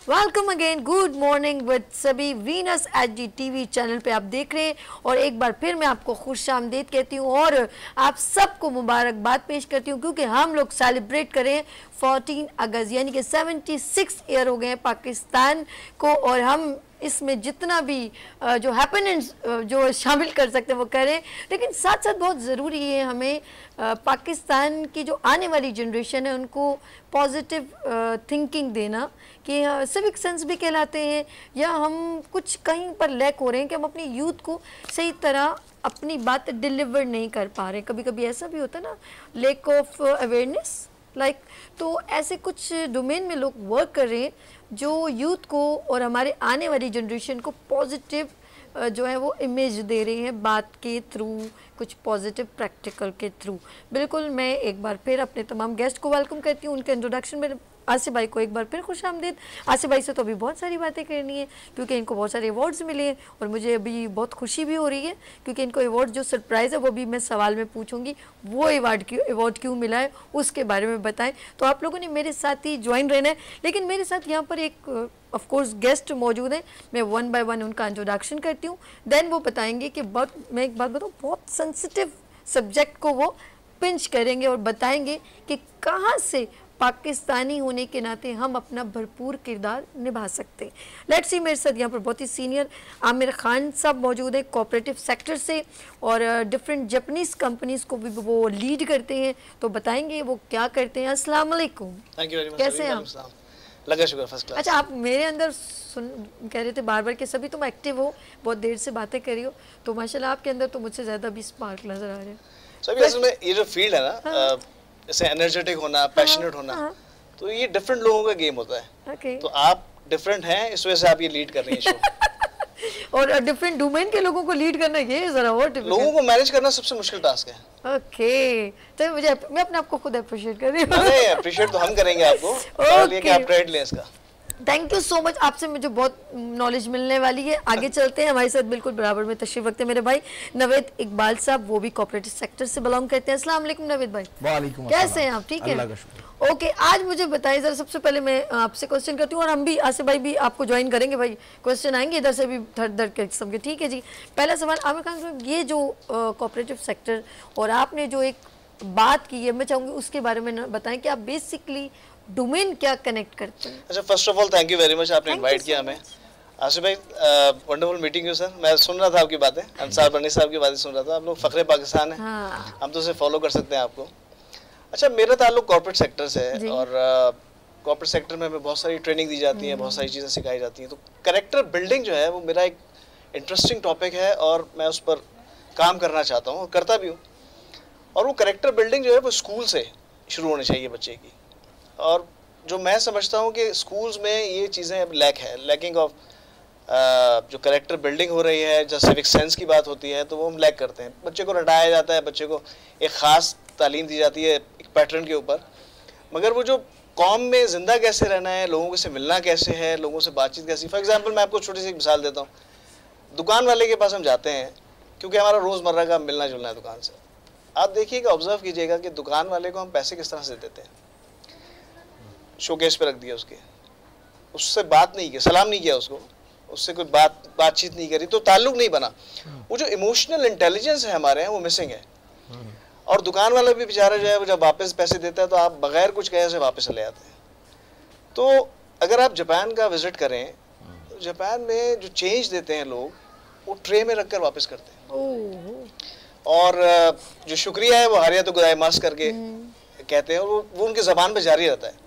Welcome again, good morning with सभी। Venus HD TV channel पे आप देख रहे हैं और एक बार फिर मैं आपको खुशामदीद कहती हूँ और आप सबको मुबारकबाद पेश करती हूँ क्योंकि हम लोग सेलिब्रेट करें 14 अगस्त यानी कि 76 ईयर हो गए हैं पाकिस्तान को और हम इसमें जितना भी जो हैप्पीनेस जो शामिल कर सकते हैं वो करें, लेकिन साथ साथ बहुत ज़रूरी है हमें पाकिस्तान की जो आने वाली जनरेशन है उनको पॉजिटिव थिंकिंग देना कि सिविक सेंस भी कहलाते हैं या हम कुछ कहीं पर लैक हो रहे हैं कि हम अपनी यूथ को सही तरह अपनी बात डिलीवर नहीं कर पा रहे हैं। कभी कभी ऐसा भी होता है ना, लैक ऑफ अवेयरनेस तो ऐसे कुछ डोमेन में लोग वर्क कर रहे हैं जो यूथ को और हमारे आने वाली जनरेशन को पॉजिटिव जो है वो इमेज दे रहे हैं बात के थ्रू, कुछ पॉजिटिव प्रैक्टिकल के थ्रू। बिल्कुल, मैं एक बार फिर अपने तमाम गेस्ट को वेलकम करती हूँ। उनके इंट्रोडक्शन में आसिफ भाई को एक बार फिर खुशामदीद। आसिफ भाई से तो अभी बहुत सारी बातें करनी है क्योंकि इनको बहुत सारे अवार्ड्स मिले हैं और मुझे अभी बहुत खुशी भी हो रही है क्योंकि इनको अवार्ड जो सरप्राइज़ है वो भी मैं सवाल में पूछूंगी, वो अवार्ड क्यों मिला है उसके बारे में बताएं। तो आप लोगों ने मेरे साथ ही ज्वाइन रहना है, लेकिन मेरे साथ यहाँ पर एक ऑफ कोर्स गेस्ट मौजूद हैं। मैं वन बाय वन उनका इंट्रोडक्शन करती हूँ, देन वो बताएंगे कि मैं एक बात बताऊँ, बहुत सेंसिटिव सब्जेक्ट को वो पिंच करेंगे और बताएंगे कि कहाँ से पाकिस्तानी होने के नाते हम अपना भरपूर किरदार निभा सकते हैं। लेट्स सी, मेरे साथ यहाँ पर बहुत ही सीनियर आमिर खान साहब मौजूद हैं कोऑपरेटिव सेक्टर से और डिफरेंट जापानीज़ कंपनीज़ को भी वो लीड करते हैं, तो बताएंगे वो क्या करते हैं। अस्सलाम वालेकुम। Thank you very much. कैसे हैं आप? लगा शुक्र, फर्स्ट क्लास। अच्छा, आप मेरे अंदर कह रहे थे बार बार कि सभी तुम एक्टिव हो, बहुत देर से बातें कर रही हो, तो माशाल्लाह आपके अंदर तो मुझसे ज़्यादा भी स्पार्क नज़र आ रहे हैं। सभी असल में ये जो फील्ड है ना, जैसे एनर्जेटिक होना, पैशनेट होना, तो ये डिफरेंट लोगों का गेम होता है। तो आप डिफरेंट हैं, इस वजह से आप ये लीड कर रही हैं शो। और डिफरेंट डोमेन के लोगों को लीड करना, ये जरा और लोगों को मैनेज करना सबसे मुश्किल टास्क है। ओके, तो मैं अपने आप को खुद अप्रिशिएट कर रही हूँ। नहीं, अप्रिशिएट तो हम करेंगे आपको, लेकिन आप क्रेडिट लें इसका। थैंक यू सो मच, आपसे मुझे बहुत नॉलेज मिलने वाली है। आगे चलते हैं, हमारे साथ बिल्कुल बराबर में तशरीफ रखते हैं मेरे भाई नवेद इकबाल साहब, वो भी कोऑपरेटिव सेक्टर से बिलोंग करते हैं। अस्सलाम वालेकुम नवेद भाई। वालेकुम, कैसे हैं आप? ठीक है, ओके। आज मुझे बताइए जरा, सबसे पहले मैं आपसे क्वेश्चन करती हूँ और हम भी आसिफ भाई भी आपको ज्वाइन करेंगे भाई, क्वेश्चन आएंगे इधर से भी धड़ के किस्म के। ठीक है जी, पहला सवाल आमिर खान साहब, ये जो कोऑपरेटिव सेक्टर और आपने जो एक बात की है, मैं चाहूँगी उसके बारे में बताएं कि आप बेसिकली डोमेन क्या कनेक्ट करते हैं। अच्छा, first of all thank you very much, आपने इनवाइट किया हमें। आसिफ भाई, वंडरफुल मीटिंग यू सर। मैं सुन रहा था आपकी बातें, अंसार बनी साहब की बातें सुन रहा था। आप लोग फखरे पाकिस्तान है, हम तो उसे फॉलो कर सकते हैं आपको। अच्छा, मेरा ताल्लुक कॉर्पोरेट सेक्टर से है और कॉर्पोरेट सेक्टर में हमें बहुत सारी ट्रेनिंग दी जाती है, बहुत सारी चीज़ें सिखाई जाती हैं। तो कैरेक्टर बिल्डिंग जो है वो मेरा एक इंटरेस्टिंग टॉपिक है और मैं उस पर काम करना चाहता हूँ और करता भी हूँ। और वो कैरेक्टर बिल्डिंग जो है वो स्कूल से शुरू होनी चाहिए बच्चे की। और जो मैं समझता हूँ कि स्कूल्स में ये चीज़ें लैक है, लैकिंग ऑफ जो कैरेक्टर बिल्डिंग हो रही है, जब सिविक सेंस की बात होती है तो वो हम लैक करते हैं। बच्चे को रटाया जाता है, बच्चे को एक ख़ास तालीम दी जाती है एक पैटर्न के ऊपर, मगर वो जो कौम में ज़िंदा कैसे रहना है, लोगों से मिलना कैसे है, लोगों से बातचीत कैसी। फॉर एग्जांपल मैं आपको छोटी सी मिसाल देता हूँ। दुकान वाले के पास हम जाते हैं क्योंकि हमारा रोज़मर्रा का मिलना जुलना है दुकान से। आप देखिएगा, ऑब्जर्व कीजिएगा कि दुकान वाले को हम पैसे किस तरह से देते हैं। शोकेस पे रख दिया उसके, उससे बात नहीं की, सलाम नहीं किया उसको, उससे कोई बातचीत नहीं करी, तो ताल्लुक नहीं बना। वो जो इमोशनल इंटेलिजेंस है हमारे यहाँ वो मिसिंग है। और दुकान वाला भी बेचारा जो है वो जब वापस पैसे देता है तो आप बगैर कुछ कहे उसे वापस ले आते हैं। तो अगर आप जापान का विजिट करें तो जापान में जो चेंज देते हैं लोग वो ट्रे में रख कर वापस करते हैं और जो शुक्रिया है वो हारिया तो गुदाइमास करके कहते हैं और वो उनकी ज़बान पे जारी रहता है,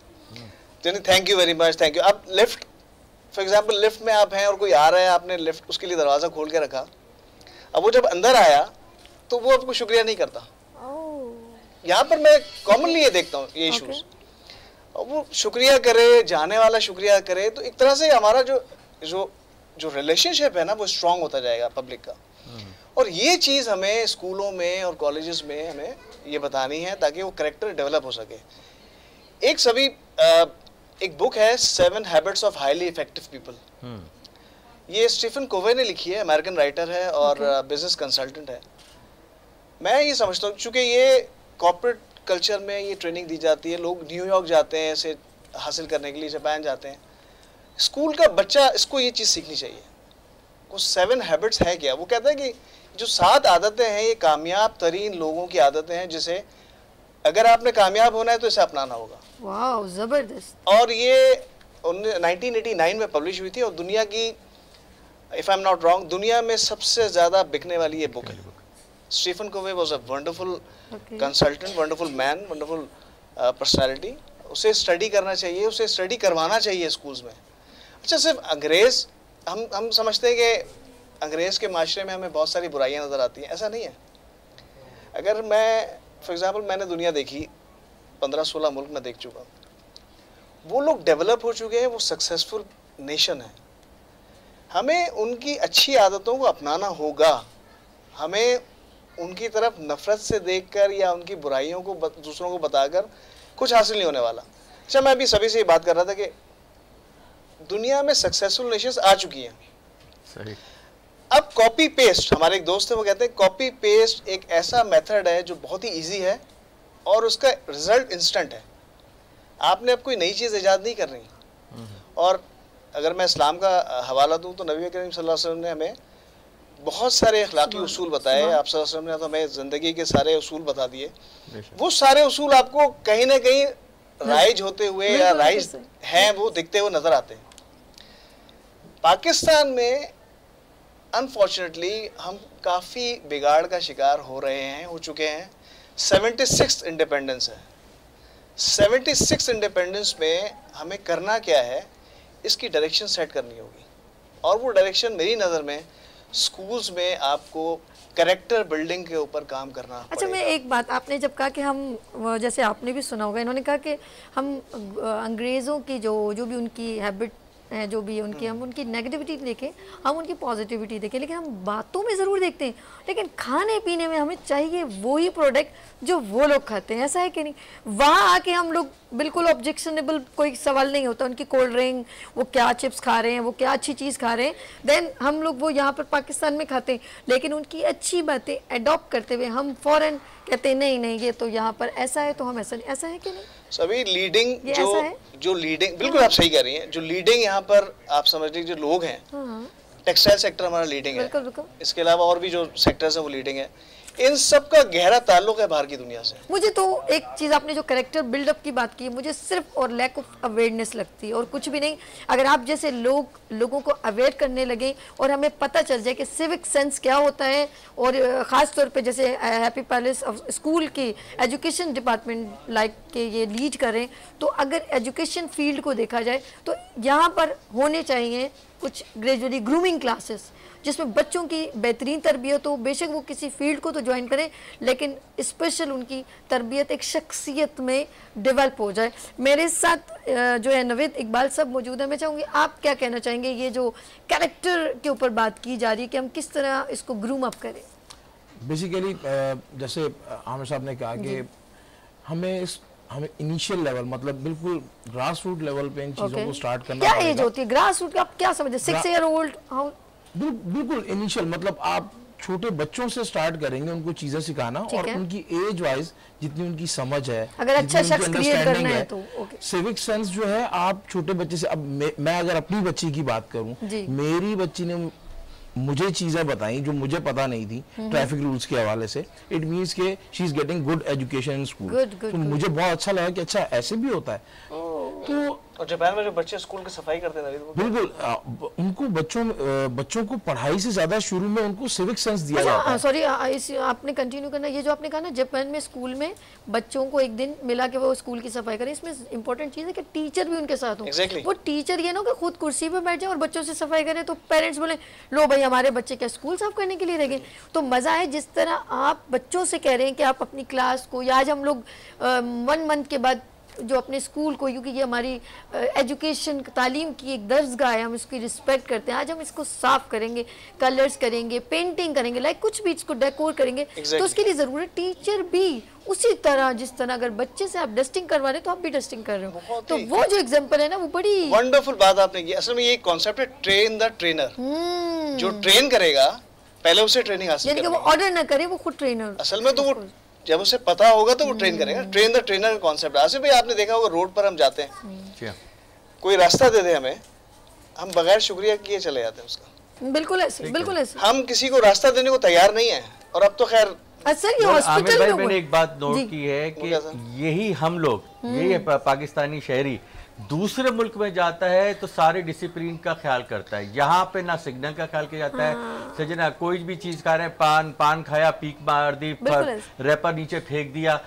यानी thank you very much, thank you. अब लिफ्ट, फॉर एग्जांपल लिफ्ट में आप हैं और कोई आ रहा है, आपने लिफ्ट उसके लिए दरवाज़ा खोल के रखा, अब वो जब अंदर आया तो वो आपको शुक्रिया नहीं करता। यहाँ पर मैं कॉमनली ये देखता हूँ ये इशूज़। और वो शुक्रिया करे, जाने वाला शुक्रिया करे, तो एक तरह से हमारा जो रिलेशनशिप है ना वो स्ट्रॉन्ग होता जाएगा पब्लिक का। और ये चीज़ हमें स्कूलों में और कॉलेजेस में हमें ये बतानी है ताकि वो कैरेक्टर डेवलप हो सके। एक बुक है 7 habits of highly effective people, ये स्टीफन कोवे ने लिखी है, अमेरिकन राइटर है और बिजनेस कंसल्टेंट है। मैं ये समझता हूँ चूँकि ये कॉर्पोरेट कल्चर में ये ट्रेनिंग दी जाती है, लोग न्यूयॉर्क जाते हैं इसे हासिल करने के लिए, जापान जाते हैं, स्कूल का बच्चा इसको ये चीज़ सीखनी चाहिए। कुछ 7 हैबिट्स है क्या, वो कहता है कि जो 7 आदतें हैं ये कामयाब तरीन लोगों की आदतें हैं, जिसे अगर आपने कामयाब होना है तो इसे अपनाना होगा। वाह, जबरदस्त। और ये 1989 में पब्लिश हुई थी और दुनिया की, if I am not wrong, दुनिया में सबसे ज़्यादा बिकने वाली ये बुक है। Stephen Covey was a wonderful consultant, wonderful man, wonderful personality. उसे स्टडी करना चाहिए, उसे स्टडी करवाना चाहिए स्कूल्स में। अच्छा, सिर्फ अंग्रेज़, हम समझते हैं कि अंग्रेज़ के माशरे में हमें बहुत सारी बुराइयां नज़र आती हैं, ऐसा नहीं है। अगर मैं फॉर एग्ज़ाम्पल, मैंने दुनिया देखी, 15-16 मुल्क में देख चुका हूँ, वो लोग डेवलप हो चुके हैं, वो सक्सेसफुल नेशन है। हमें उनकी अच्छी आदतों को अपनाना होगा। हमें उनकी तरफ नफरत से देखकर या उनकी बुराइयों को दूसरों को बताकर कुछ हासिल नहीं होने वाला। अच्छा, मैं अभी सभी से ये बात कर रहा था कि दुनिया में सक्सेसफुल नेशंस आ चुकी हैं। सही। अब कॉपी पेस्ट, हमारे एक दोस्त है वो कहते हैं कॉपी पेस्ट एक ऐसा मेथड है जो बहुत ही इजी है और उसका रिजल्ट इंस्टेंट है। आपने अब कोई नई चीज़ ईजाद नहीं कर रही। और अगर मैं इस्लाम का हवाला दूं तो नबी करीम सल्लल्लाहु अलैहि वसल्लम ने हमें बहुत सारे अखलाकी उसूल बताए। आप सल्लल्लाहु अलैहि वसल्लम ने तो हमें ज़िंदगी के सारे उसूल बता दिए। वो सारे उसूल आपको कहीं ना कहीं राइज होते हुए या राइज हैं वो दिखते हुए नज़र आते हैं। पाकिस्तान में अनफॉर्चुनेटली हम काफ़ी बिगाड़ का शिकार हो रहे हैं, हो चुके हैं। 76 इंडिपेंडेंस है। 76 इंडिपेंडेंस में हमें करना क्या है, इसकी डायरेक्शन सेट करनी होगी। और वो डायरेक्शन मेरी नज़र में स्कूल्स में आपको कैरेक्टर बिल्डिंग के ऊपर काम करना पड़ेगा। अच्छा, मैं एक बात, आपने जब कहा कि हम, जैसे आपने भी सुना होगा, इन्होंने कहा कि हम अंग्रेज़ों की जो भी उनकी हैबिट है, जो भी उनकी, हम उनकी नेगेटिविटी देखें, हम उनकी पॉजिटिविटी देखें, लेकिन हम बातों में ज़रूर देखते हैं, लेकिन खाने पीने में हमें चाहिए वही प्रोडक्ट जो वो लोग खाते हैं। ऐसा है कि नहीं? वहाँ आके हम लोग बिल्कुल ऑब्जेक्शनेबल, कोई सवाल नहीं होता उनकी कोल्ड ड्रिंक, वो क्या चिप्स खा रहे हैं, वो क्या अच्छी चीज़ खा रहे हैं, देन हम लोग वो यहाँ पर पाकिस्तान में खाते हैं, लेकिन उनकी अच्छी बातें अडॉप्ट करते हुए हम फ़ौरन कहते हैं नहीं नहीं ये तो यहाँ पर ऐसा है तो हम ऐसा नहीं। ऐसा है कि नहीं? सभी लीडिंग जो लीडिंग, बिल्कुल आप सही कह रही हैं, जो लीडिंग यहाँ पर आप समझ लीजिए जो लोग हैं, टेक्सटाइल सेक्टर हमारा लीडिंग है, इसके अलावा और भी जो सेक्टर्स हैं वो लीडिंग है। इन सब का गहरा ताल्लुक है बाहर की दुनिया से। मुझे तो एक चीज़, आपने जो कैरेक्टर बिल्डअप की बात की, मुझे सिर्फ और लैक ऑफ अवेयरनेस लगती है और कुछ भी नहीं। अगर आप जैसे लोगों को अवेयर करने लगे और हमें पता चल जाए कि सिविक सेंस क्या होता है, और ख़ास तौर पे जैसे हैप्पी पैलेस स्कूल की एजुकेशन डिपार्टमेंट लाइक के ये लीड करें, तो अगर एजुकेशन फील्ड को देखा जाए तो यहाँ पर होने चाहिए कुछ ग्रेजुअली ग्रूमिंग क्लासेस, जिसमें बच्चों की बेहतरीन तरबियत हो। बेशक वो किसी फील्ड को तो ज्वाइन करें, लेकिन स्पेशल उनकी तरबियत एक शख्सियत में डेवलप हो जाए। मेरे साथ जो है नवेद इकबाल साहब मौजूद है। मैं चाहूँगी आप क्या कहना चाहेंगे, ये जो कैरेक्टर के ऊपर बात की जा रही है कि हम किस तरह इसको ग्रूम अप करें? बेसिकली जैसे आमिर साहब ने कहा कि हमें इनिशियल लेवल, मतलब बिल्कुल ग्रास रूट लेवल पे इन चीज़ों को स्टार्ट करना क्या एज होती है ग्रास रूट? आप क्या समझते हैं? 6 ईयर ओल्ड? बिल्कुल इनिशियल, मतलब आप छोटे बच्चों से स्टार्ट करेंगे उनको चीजें सिखाना, और उनकी एज वाइज जितनी उनकी समझ है, अगर अच्छा शख्स क्रिएट करना है तो सिविक सेंस जो है आप छोटे बच्चे से। अब मैं अगर अपनी बच्ची की बात करूं, मेरी बच्ची ने मुझे चीजें बताई जो मुझे पता नहीं थी ट्रैफिक रूल्स के हवाले से। इट मीन्स के she is getting good education in school. तो मुझे बहुत अच्छा लगा कि अच्छा ऐसे भी होता है। तो और जापान में जो बच्चे स्कूल की सफाई करते हैं बिल्कुल उनको बच्चों को पढ़ाई से ज्यादा शुरू में उनको सिविक सेंस दिया जाता है। सॉरी, आपने कंटिन्यू करना। ये जो आपने कहा ना जापान में स्कूल में बच्चों को एक दिन मिला के वो स्कूल की सफाई करें, इसमें इंपॉर्टेंट चीज़ है कि टीचर भी उनके साथ हो। वो टीचर ये ना कि खुद कुर्सी पे बैठ जाए और बच्चों से सफाई करें तो पेरेंट्स बोले लो भाई हमारे बच्चे क्या स्कूल साफ करने के लिए रह गए। तो मज़ा है जिस तरह आप बच्चों से कह रहे हैं कि आप अपनी क्लास को, या आज हम लोग 1 मंथ के बाद जो अपने स्कूल को, क्योंकि ये हमारी एजुकेशन तालीम की एक दर्जगाह है, हम इसकी रिस्पेक्ट करते हैं, आज हम इसको साफ करेंगे, कलर्स करेंगे, पेंटिंग करेंगे, लाइक कुछ भी इसको डेकोर करेंगे। तो उसके लिए ज़रूर है टीचर भी उसी तरह, जिस तरह अगर बच्चे से आप डस्टिंग करवा रहे हैं तो आप भी डस्टिंग कर रहे हो। तो वो जो एग्जांपल है ना वो बड़ी वंडरफुल बात आपने की। असल में ये कॉन्सेप्ट है ट्रेन द ट्रेनर। जो ट्रेन करेगा पहले उसे ट्रेनिंग हासिल करनी है, वो ऑर्डर ना करे, वो खुद ट्रेनर। असल में तो वो जब उसे पता होगा तो वो ट्रेन करेगा। ट्रेन द ट्रेनर का कॉन्सेप्ट। आसिफ भाई आपने देखा होगा रोड पर हम जाते हैं, कोई रास्ता दे दे हमें हम बगैर शुक्रिया किए चले जाते हैं उसका। बिल्कुल ऐसे, बिल्कुल ऐसे। हम किसी को रास्ता देने को तैयार नहीं है। और अब तो खैर सर ये हॉस्पिटल में मैंने एक बात नोट की है कि यही हम लोग, यही पाकिस्तानी शहरी दूसरे मुल्क में जाता है तो सारे डिसिप्लिन का ख्याल करता है। यहाँ पे ना सिग्नल का ख्याल किया जाता है। सजना कोई भी चीज खा रहे हैं, पान खाया, पीक मार दी, रैपर नीचे फेंक दिया।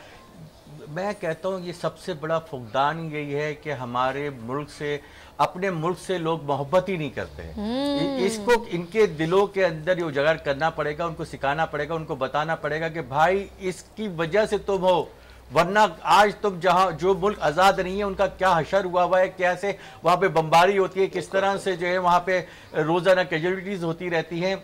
मैं कहता हूँ ये सबसे बड़ा फुकदान यही है कि हमारे मुल्क से, अपने मुल्क से लोग मोहब्बत ही नहीं करते हैं। इसको इनके दिलों के अंदर ये उजागर करना पड़ेगा, उनको सिखाना पड़ेगा, उनको बताना पड़ेगा कि भाई इसकी वजह से तुम हो, वरना आज तुम जहां जो मुल्क आज़ाद नहीं है उनका क्या हशर हुआ है, कैसे वहाँ पे बमबारी होती है, किस तरह से जो है वहाँ पे रोज़ाना कैजुअलिटीज़ होती रहती हैं।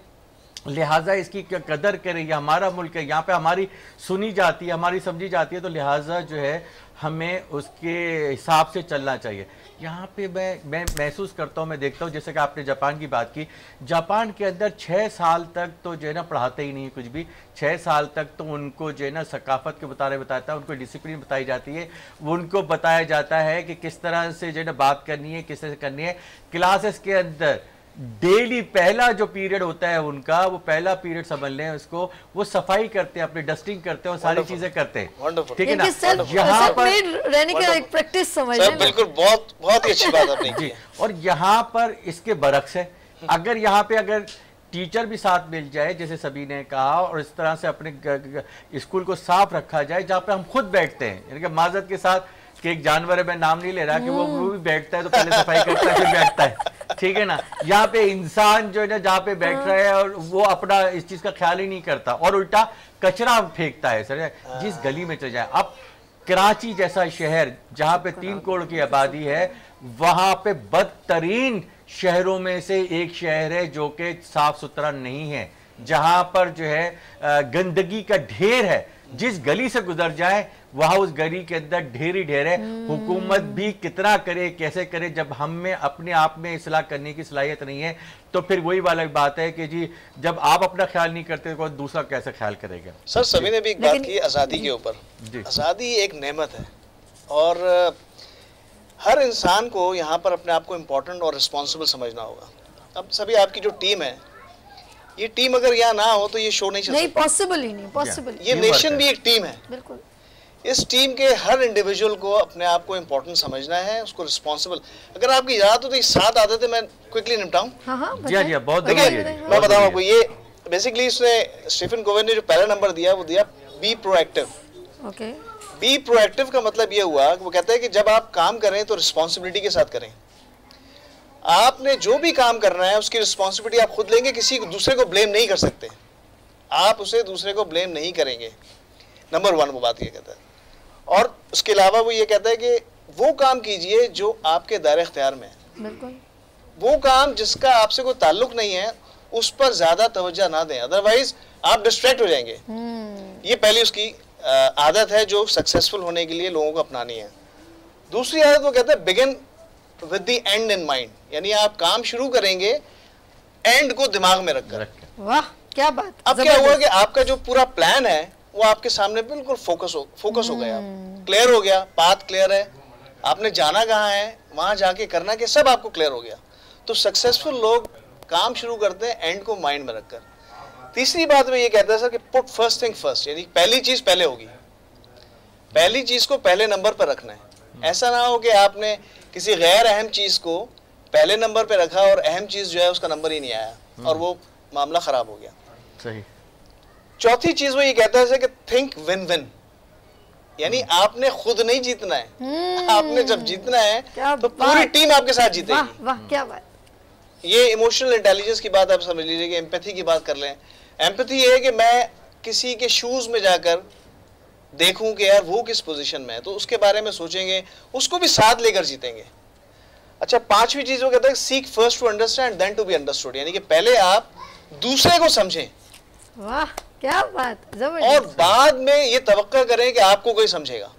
लिहाजा इसकी कदर करें, ये हमारा मुल्क है, यहाँ पे हमारी सुनी जाती है, हमारी समझी जाती है, तो लिहाजा जो है हमें उसके हिसाब से चलना चाहिए। यहाँ पे मैं महसूस करता हूँ, मैं देखता हूँ, जैसे कि आपने जापान की बात की, जापान के अंदर 6 साल तक तो जो है ना पढ़ाते ही नहीं कुछ भी। 6 साल तक तो उनको जो है ना सकाफत के बारे में बताता है, उनको डिसिप्लिन बताई जाती है, उनको बताया जाता है कि किस तरह से जो है ना बात करनी है, किस तरह से करनी है। क्लासेस के अंदर डेली पहला जो पीरियड होता है उनका, वो पहला पीरियड समझ लें उसको, वो सफाई करते हैं, अपनी डस्टिंग करते हैं और सारी चीजें करते हैं, ठीक है ना। यहाँ पर रहने का एक प्रैक्टिस समझ लें। बिल्कुल, बहुत ही अच्छी बात आपने की। और यहाँ पर इसके बरक्स है, अगर यहाँ पे अगर टीचर भी साथ मिल जाए, जैसे सभी ने कहा, और इस तरह से अपने स्कूल को साफ रखा जाए, जहाँ पे हम खुद बैठते हैं, यानी कि माजरत के साथ कि एक जानवर है, मैं नाम नहीं ले रहा, कि वो भी बैठता है तो पहले सफाई करता है फिर बैठता है, ठीक है ना। यहाँ पे इंसान जो है ना जहाँ पे बैठ रहा है और वो अपना इस चीज का ख्याल ही नहीं करता और उल्टा कचरा फेंकता है। सर जिस गली में चले जाए, अब कराची जैसा शहर जहाँ पे 3 करोड़ की आबादी है, वहां पे बदतरीन शहरों में से एक शहर है जो कि साफ सुथरा नहीं है, जहां पर जो है गंदगी का ढेर है। जिस गली से गुजर जाए वहां उस गली के अंदर ढेर ही ढेर है। हुकूमत भी कितना करे, कैसे करे, जब हम में अपने आप में इस्लाह करने की सलाहियत नहीं है, तो फिर वही वाला बात है कि जी जब आप अपना ख्याल नहीं करते तो दूसरा कैसे ख्याल करेगा। सर सभी ने भी एक बात की आज़ादी के ऊपर। आज़ादी एक नेमत है और हर इंसान को यहाँ पर अपने आप को इम्पोर्टेंट और रिस्पॉन्सिबल समझना होगा। अब सभी आपकी जो टीम है, ये टीम अगर यहाँ ना हो तो ये शो नहीं चल सकता। नहीं, पॉसिबल ही नहीं, पॉसिबल। ये नेशन भी एक टीम है। बिल्कुल। इस टीम के हर इंडिविजुअल को अपने आप को इम्पोर्टेंट समझना है, उसको रिस्पॉन्सिबल। अगर आपकी इजाजत हो तो ये 7 आदतें मैं क्विकली निपटाऊं। जी बहुत मैं बताऊं आपको, ये बेसिकली इसने स्टीफन कोवेन ने जो पहला नंबर दिया वो दिया be proactive. Okay. Be proactive का मतलब ये हुआ कि वो कहता है कि जब आप काम करें तो रिस्पॉन्सिबिलिटी के साथ करें। आपने जो भी काम करना है उसकी रिस्पॉन्सिबिलिटी आप खुद लेंगे, किसी दूसरे को ब्लेम नहीं कर सकते, आप उसे दूसरे को ब्लेम नहीं करेंगे। नंबर 1 वो बात ये कहता है। और उसके अलावा वो ये कहता है कि वो काम कीजिए जो आपके दायरे इख्तियार में है। बिल्कुल। वो काम जिसका आपसे कोई ताल्लुक नहीं है उस पर ज्यादा तवज्जो ना दें, अदरवाइज आप डिस्ट्रैक्ट हो जाएंगे। ये पहली उसकी आदत है जो सक्सेसफुल होने के लिए लोगों को अपनानी है। दूसरी आदत वो कहता है begin with the and in mind, यानी आप काम शुरू करेंगे एंड को दिमाग में रखकर। वाह क्या बात। अब क्या हुआ कि आपका जो पूरा प्लान है वो आपके सामने बिल्कुल फोकस हो गया, क्लियर हो गया, पाथ क्लियर है, आपने जाना कहाँ है, वहां जाके करना के सब आपको क्लियर हो गया। तो सक्सेसफुल लोग काम शुरू करते हैं एंड को माइंड में रखकर। तीसरी बात में ये कहता है सर कि पुट फर्स्ट थिंग फर्स्ट, यानी पहली चीज पहले होगी, पहली चीज को पहले नंबर पर रखना है। ऐसा ना हो कि आपने किसी गैर अहम चीज को पहले नंबर पे रखा और अहम चीज जो है उसका नंबर ही नहीं आया और वो मामला खराब हो गया। सही। चौथी चीज वो ये कहता है कि थिंक विन विन, यानी आपने खुद नहीं जीतना है, आपने जब जीतना है तो पूरी टीम आपके साथ जीतेगी। वाह वाह क्या बात। ये इमोशनल इंटेलिजेंस की बात आप समझ लीजिए कि एम्पैथी की बात कर लें। एम्पैथी ये है कि मैं किसी के शूज में जाकर देखूं कि यार वो किस पोजीशन में है, तो उसके बारे में सोचेंगे, उसको भी साथ लेकर जीतेंगे। अच्छा, पांचवी चीज वो कहता है seek first to understand then to be understood, यानी कि पहले आप दूसरे को समझें। वाह क्या बात, जबरदस्त। और बाद में ये तवक्का करें कि आपको कोई समझेगा।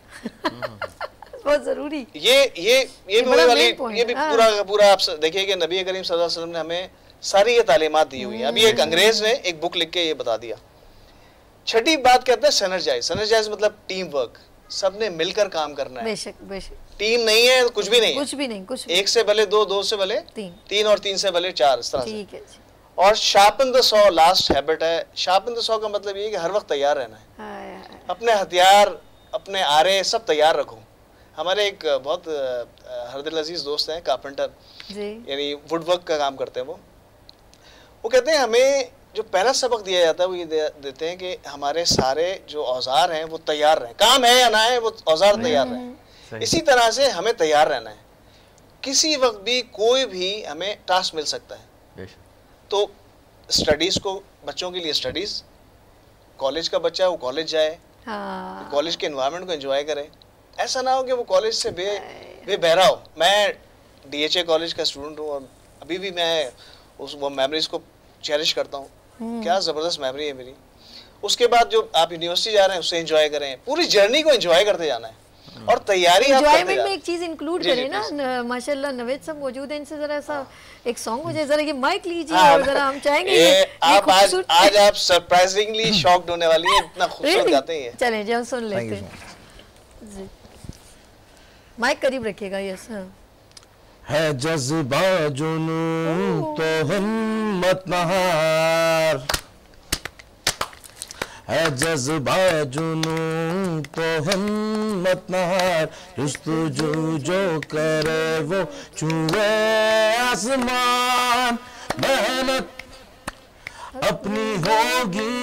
बहुत जरूरी। ये भी वाली ये भी पूरा आप देखिए कि नबी करीम सल्लल्लाहु अलैहि वसल्लम ने हमें सारी ये तालीमात दी हुई है। अभी एक अंग्रेज ने एक बुक लिख के ये बता दिया। छठी बात कहते हैं सिनर्जाइज। सिनर्जाइज मतलब टीम वर्क, सबने मिलकर काम करना है। बेशक बेशक। टीम नहीं है कुछ भी नहीं है। कुछ भी नहीं, कुछ भी। एक से भले दो, दो से भले तीन और तीन से भले चार, इस तरह से। ठीक है जी। और sharpen the saw last habit है। शार्पन द सॉ का मतलब ये है कि हर वक्त तैयार रहना है। अपने हथियार, अपने आरे सब तैयार रखो। हमारे एक बहुत हरदिल अजीज दोस्त हैं, कारपेंटर, यानी वुडवर्क का काम करते हैं। वो कहते हैं हमें जो पहला सबक दिया जाता है वो ये देते हैं कि हमारे सारे जो औजार हैं वो तैयार रहें। काम है या ना है, वो औजार तैयार रहें। इसी तरह से हमें तैयार रहना है। किसी वक्त भी कोई भी हमें टास्क मिल सकता है। तो स्टडीज को, बच्चों के लिए स्टडीज, कॉलेज का बच्चा है वो कॉलेज जाए, कॉलेज के एनवायरनमेंट को एंजॉय करे। ऐसा ना हो कि वो कॉलेज से बेबहरा हो। मैं DHA कॉलेज का स्टूडेंट हूँ और अभी भी मैं वो मेमोरीज को चेरिश करता हूँ। क्या ज़बरदस्त मेमोरी है मेरी। उसके बाद जो आप यूनिवर्सिटी जा रहे हैं उससे एंजॉय करें, पूरी जर्नी को एंजॉय करते जाना है। और तैयारी आप करते में एक चीज इंक्लूड करें ना। माशाल्लाह नवेद सब मौजूद हैं, इनसे जरा ऐसा एक सॉन्ग हो जाए, जरा ये माइक लीजिए और जरा हम चाहेंगे आप आज आप सरप्राइजिंगली शॉक्ड होने वाली हैं, इतना खूबसूरत गाते हैं। चलें जी हम सुन लेते हैं जी। माइक करीब रखिएगा। यस है जज्बा जुनून तो हिम्मत नहार, है जज्बा जुनून तो हिम्मत नहार, जुस्तजू जो करे वो छुए आसमान, मेहनत अपनी होगी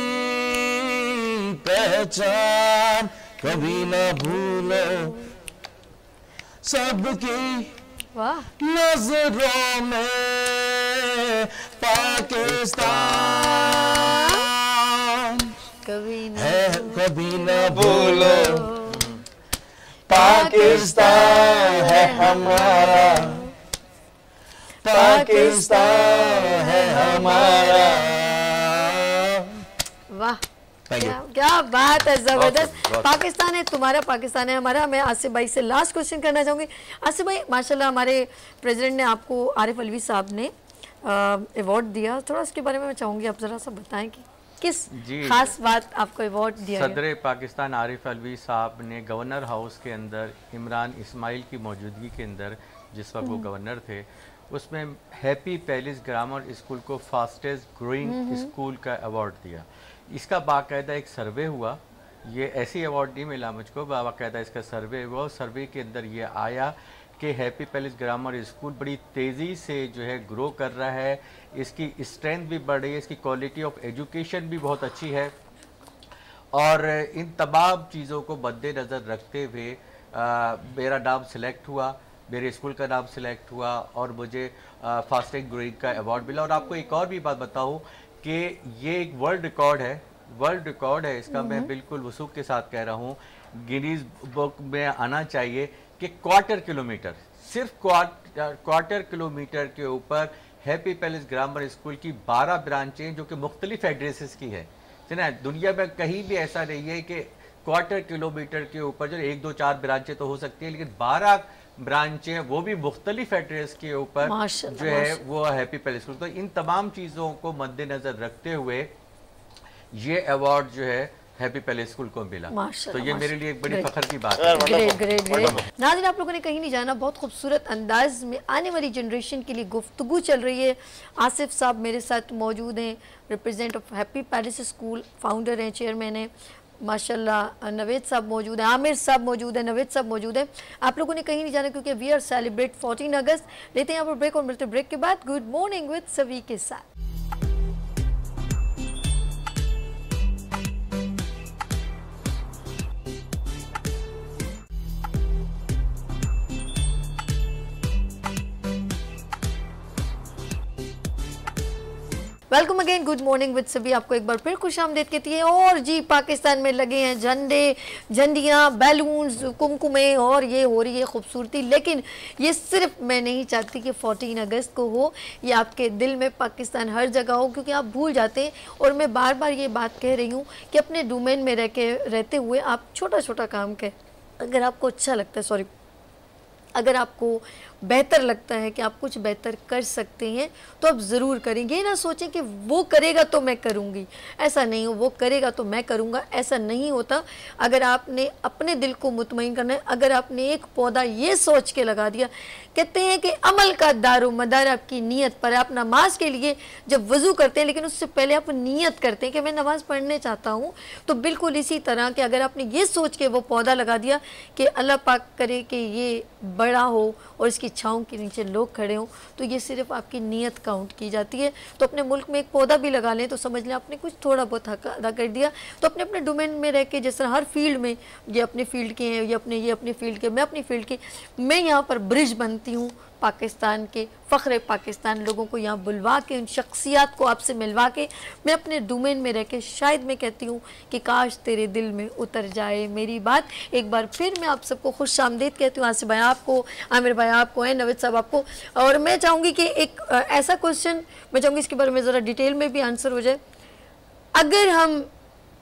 पहचान, कभी ना भूलो सबकी नजरों में पाकिस्तान, कभी न भूलो पाकिस्तान है हमारा, पाकिस्तान है हमारा। वाह क्या बात है, जबरदस्त। पाकिस्तान है तुम्हारा, पाकिस्तान है हमारा। मैं आसिफ भाई से लास्ट क्वेश्चन करना चाहूँगी। आसिफ भाई माशाल्लाह हमारे प्रेसिडेंट ने आपको, आरिफ अलवी साहब ने अवार्ड दिया, थोड़ा उसके बारे में मैं चाहूँगी आप ज़रा सा बताएं कि किस खास बात आपको अवार्ड दिया? सदर पाकिस्तान आरिफ अलवी साहब ने गवर्नर हाउस के अंदर इमरान इस्माइल की मौजूदगी के अंदर, जिस वक्त वो गवर्नर थे, उसमें हैप्पी पैलेस ग्रामर स्कूल को फास्टेस्ट ग्रोइंग स्कूल का अवार्ड दिया। इसका बाकायदा एक सर्वे हुआ, ये ऐसी अवार्ड नहीं मिला मुझको, बाकायदा इसका सर्वे हुआ और सर्वे के अंदर ये आया कि हैप्पी पैलेस ग्रामर स्कूल बड़ी तेज़ी से जो है ग्रो कर रहा है, इसकी स्ट्रेंथ भी बढ़ रही है, इसकी क्वालिटी ऑफ एजुकेशन भी बहुत अच्छी है। और इन तमाम चीज़ों को मद्देनज़र रखते हुए मेरा नाम सिलेक्ट हुआ, मेरे स्कूल का नाम सिलेक्ट हुआ और मुझे फास्टेस्ट ग्रोइंग का अवार्ड मिला। और आपको एक और भी बात बताऊँ कि ये एक वर्ल्ड रिकॉर्ड है, वर्ल्ड रिकॉर्ड है इसका, मैं बिल्कुल वसूख के साथ कह रहा हूँ, गिनीज बुक में आना चाहिए कि क्वार्टर किलोमीटर, सिर्फ क्वार्टर किलोमीटर के ऊपर हैप्पी पैलेस ग्रामर स्कूल की 12 ब्रांचें जो कि मुख्तलिफ एड्रेसेस की है ना, दुनिया में कहीं भी ऐसा नहीं है कि क्वार्टर किलोमीटर के ऊपर जो 1 2 4 ब्रांचें तो हो सकती है, लेकिन 12 ब्रांचें वो भी मुख्तलिफ एड्रेस के ऊपर जो है वो हैप्पी पैलेस स्कूल। तो इन तमाम चीज़ों को मद्देनजर रखते हुए ये अवार्ड जो है हैप्पी पैलेस स्कूल को मिला, तो ये मेरे लिए एक बड़ी फख्र की बात है। Great great great. नाज़रीन आप लोगों ने कहीं नहीं जाना, बहुत खूबसूरत अंदाज में आने वाली जनरेशन के लिए गुफ्तगू चल रही है। आसिफ साहब मेरे साथ मौजूद हैं, represent of happy palace school, founder हैं, चेयरमैन हैं माशाल्लाह। नवेद साहब मौजूद हैं, आमिर साहब मौजूद हैं, नवेद साहब मौजूद हैं। आप लोगों ने कहीं नहीं जाना क्योंकि वी आर सेलिब्रेट 14 अगस्त। लेते हैं यहाँ पर ब्रेक और मिलते ब्रेक के बाद गुड मॉर्निंग विद सभी के साथ। Welcome again, good morning with सभी। आपको एक बार फिर खुशामदीद कहती है। और जी पाकिस्तान में लगे हैं झंडे, झंडियाँ, बैलून्स, कुमकुमें और ये हो रही है खूबसूरती। लेकिन ये सिर्फ मैं नहीं चाहती कि 14 अगस्त को हो, ये आपके दिल में पाकिस्तान हर जगह हो, क्योंकि आप भूल जाते हैं। और मैं बार बार ये बात कह रही हूँ कि अपने डोमेन में रहते हुए आप छोटा छोटा काम करें। अगर आपको अच्छा लगता है, सॉरी, अगर आपको बेहतर लगता है कि आप कुछ बेहतर कर सकते हैं तो आप ज़रूर करेंगे। ना सोचें कि वो करेगा तो मैं करूँगी, ऐसा नहीं हो, वो करेगा तो मैं करूँगा, ऐसा नहीं होता। अगर आपने अपने दिल को मुतमईन करना है, अगर आपने एक पौधा ये सोच के लगा दिया, कहते हैं कि अमल का दारो मदार आपकी नीयत पर है। आप नमाज के लिए जब वज़ू करते हैं लेकिन उससे पहले आप नीयत करते हैं कि मैं नमाज़ पढ़ने चाहता हूँ, तो बिल्कुल इसी तरह कि अगर आपने ये सोच के वो पौधा लगा दिया कि अल्लाह पाक करे कि ये बड़ा हो और इसकी छाँव के नीचे लोग खड़े हों, तो ये सिर्फ आपकी नीयत काउंट की जाती है। तो अपने मुल्क में एक पौधा भी लगा लें तो समझ लें आपने कुछ थोड़ा बहुत हक अदा कर दिया। तो अपने अपने डोमेन में रह के, जिस तरह हर फील्ड में, ये अपने फील्ड के हैं, ये अपने फील्ड के, मैं अपनी फील्ड के, मैं यहाँ पर ब्रिज बनती हूँ पाकिस्तान के फ़ख्र पाकिस्तान लोगों को यहाँ बुलवा के, उन शख्सियात को आपसे मिलवा के, मैं अपने डोमेन में रह के शायद मैं कहती हूँ कि काश तेरे दिल में उतर जाए मेरी बात। एक बार फिर मैं आप सबको खुश आमदीद कहती हूँ, आसिफ भाई आपको, आमिर भाई आपको, है नवेद साहब आपको। और मैं चाहूँगी कि एक ऐसा क्वेश्चन मैं चाहूँगी इसके बारे में ज़रा डिटेल में भी आंसर हो जाए। अगर हम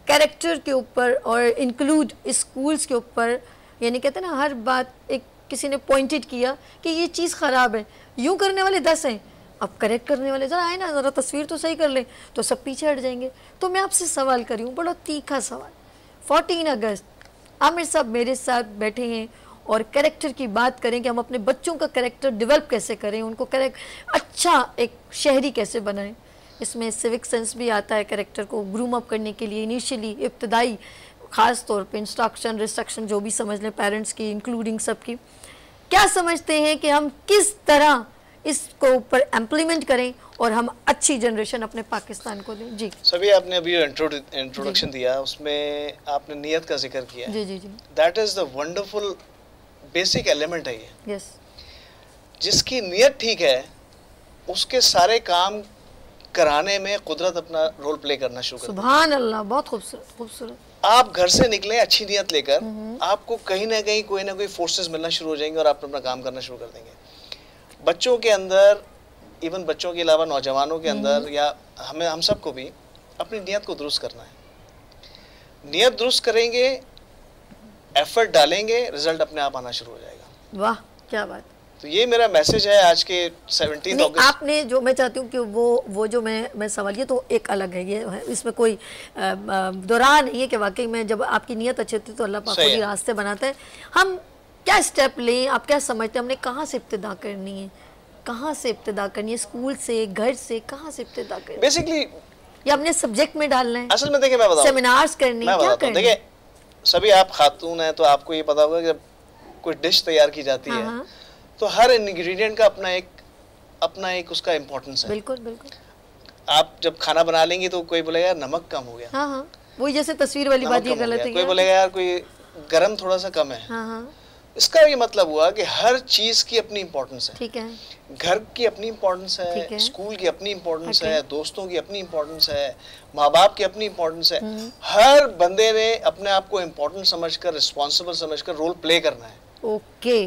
कैरेक्टर के ऊपर और इंक्लूड स्कूल्स के ऊपर, यानी कहते हैं ना हर बात एक किसी ने पॉइंटेड किया कि ये चीज़ ख़राब है, यूँ करने वाले 10 हैं, अब करेक्ट करने वाले ज़रा आए ना, ज़रा तस्वीर तो सही कर लें, तो सब पीछे हट जाएंगे। तो मैं आपसे सवाल करी हूँ, बड़ा तीखा सवाल। 14 अगस्त आमिर साहब मेरे साथ बैठे हैं और कैरेक्टर की बात करें कि हम अपने बच्चों का कैरेक्टर डेवलप कैसे करें, उनको अच्छा एक शहरी कैसे बनाएं। इसमें सिविक सेंस भी आता है, कैरेक्टर को ग्रूम अप करने के लिए इनिशियली इब्तदाई ख़ास तौर पे इंस्ट्रक्शन रिस्ट्रक्शन जो भी समझ लें पेरेंट्स की इंक्लूडिंग सबकी। क्या समझते हैं कि हम किस तरह इसको ऊपर इम्प्लीमेंट करें और हम अच्छी जनरेशन अपने पाकिस्तान को दें? जी सभी आपने अभी इंट्रोडक्शन दिया, उसमें आपने नियत का जिक्र किया। जी जी जी, that is the wonderful basic element है ये। यस, जिसकी नियत ठीक है उसके सारे काम कराने में कुदरत अपना रोल प्ले करना शुरू कर। सुभान अल्लाह, बहुत खूबसूरत खूबसूरत। आप घर से निकले अच्छी नियत लेकर, आपको कहीं ना कहीं कोई ना कोई फोर्सेस मिलना शुरू हो जाएंगे और आप अपना काम करना शुरू कर देंगे। बच्चों के अंदर, इवन बच्चों के अलावा नौजवानों के अंदर, या हम सबको भी अपनी नियत को दुरुस्त करना है। नियत दुरुस्त करेंगे, एफर्ट डालेंगे, रिजल्ट अपने आप आना शुरू हो जाएगा। वाह क्या बात। तो ये मेरा मैसेज है आज के 17 अगस्त। आपने जो, मैं चाहती हूँ कि वो जो मैं सवाल, ये तो एक अलग है, ये है, इसमें कोई दौरान नहीं है कि वाकई में जब आपकी नीयत अच्छी होती है तो अल्लाह पाक खुद ही रास्ते बनाता है। हम क्या स्टेप लें, आप क्या समझते हैं हमने कहाँ से इब्तिदा करनी है, कहाँ से इब्तिदा करनी है, स्कूल से, घर से, कहाँ से इब्तिदा करनी है बेसिकली, या अपने सब्जेक्ट में डालना है? असल में देखिए मैं बताऊँ, सेमिनार्स करने, क्या करना? देखिए सभी आप खातून हैं तो आपको ये पता होगा कि जब कोई डिश तैयार की जाती है तो हर इंग्रेडिएंट का अपना एक उसका इम्पोर्टेंस है। बिल्कुल बिल्कुल। आप जब खाना बना लेंगे तो कोई बोलेगा यार नमक कम हो गया, हाँ हाँ, वही जैसे तस्वीर वाली बात, ये गलत है। कोई बोलेगा यार कोई गरम थोड़ा सा कम है। हाँ हाँ, इसका ये मतलब हुआ कि हर चीज की अपनी इम्पोर्टेंस है। ठीक है, घर की अपनी इम्पोर्टेंस है, स्कूल की अपनी इम्पोर्टेंस है, दोस्तों की अपनी इम्पोर्टेंस है, माँ बाप की अपनी इम्पोर्टेंस है। हर बंदे ने अपने आप को इम्पोर्टेंट समझकर, रिस्पॉन्सिबल समझकर रोल प्ले करना है। ओके,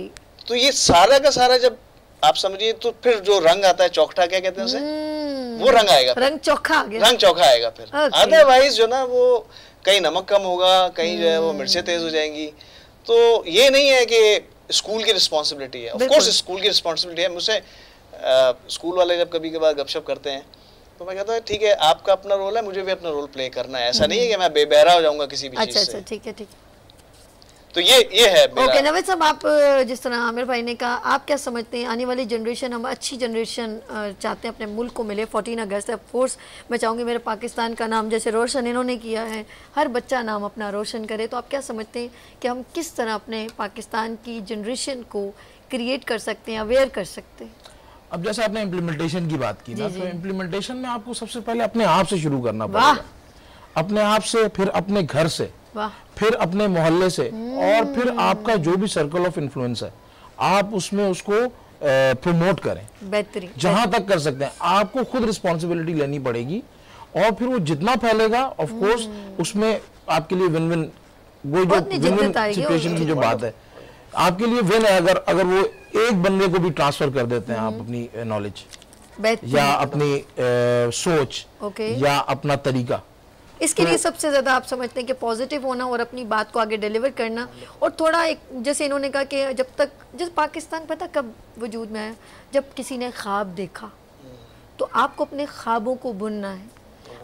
तो ये सारा का सारा जब आप समझिए तो फिर जो रंग आता है, चौखटा क्या कहते हैं उसे, वो रंग आएगा, रंग चोखा आ गया, रंग चौखा आएगा फिर। अदरवाइज जो ना वो कहीं नमक कम होगा, कहीं जो है वो मिर्चें तेज हो जाएंगी। तो ये नहीं है कि स्कूल की रिस्पॉन्सिबिलिटी है, ऑफ कोर्स स्कूल की रिस्पॉन्सिबिलिटी है। मुझसे स्कूल वाले जब कभी कभार गपशप करते हैं तो मैं कहता हूँ ठीक है आपका अपना रोल है, मुझे भी अपना रोल प्ले करना है। ऐसा नहीं है कि मैं बेबहरा हो जाऊंगा किसी भी चीज से। अच्छा, ठीक है ठीक है। तो ये है मेरा। ओके नवेद साहब, आप जिस तरह आमिर भाई ने कहा, आप क्या समझते हैं आने वाली जनरेशन, हम अच्छी जनरेशन चाहते हैं अपने मुल्क को मिले। 14 अगस्त है, ऑफ कोर्स मैं चाहूँगी मेरे पाकिस्तान का नाम जैसे रोशन इन्होंने किया है, हर बच्चा नाम अपना रोशन करे। तो आप क्या समझते हैं कि हम किस तरह अपने पाकिस्तान की जनरेशन को क्रिएट कर सकते हैं, अवेयर कर सकते हैं? अब जैसे आपने इम्प्लीमेंटेशन की बात की ना, तो इम्प्लीमेंटेशन में आपको सबसे पहले अपने आप से शुरू करना पड़ेगा। अपने आप से, फिर अपने घर से, फिर अपने मोहल्ले से, और फिर आपका जो भी सर्कल ऑफ इन्फ्लुएंस है आप उसमें उसको प्रमोट करें। बेहतरीन, जहां तक कर सकते हैं आपको खुद रिस्पॉन्सिबिलिटी लेनी पड़ेगी, और फिर वो जितना फैलेगा ऑफ कोर्स उसमें आपके लिए विन विन, वो जो विन विन सिचुएशन की जो बात है आपके लिए विन है। अगर वो एक बंदे को भी ट्रांसफर कर देते हैं आप अपनी नॉलेज या अपनी सोच या अपना तरीका, इसके लिए सबसे ज़्यादा आप समझते हैं कि पॉजिटिव होना और अपनी बात को आगे डिलीवर करना, और थोड़ा एक जैसे इन्होंने कहा कि जब तक जब पाकिस्तान पता कब वजूद में आया, जब किसी ने ख्वाब देखा, तो आपको अपने ख्वाबों को बुनना है,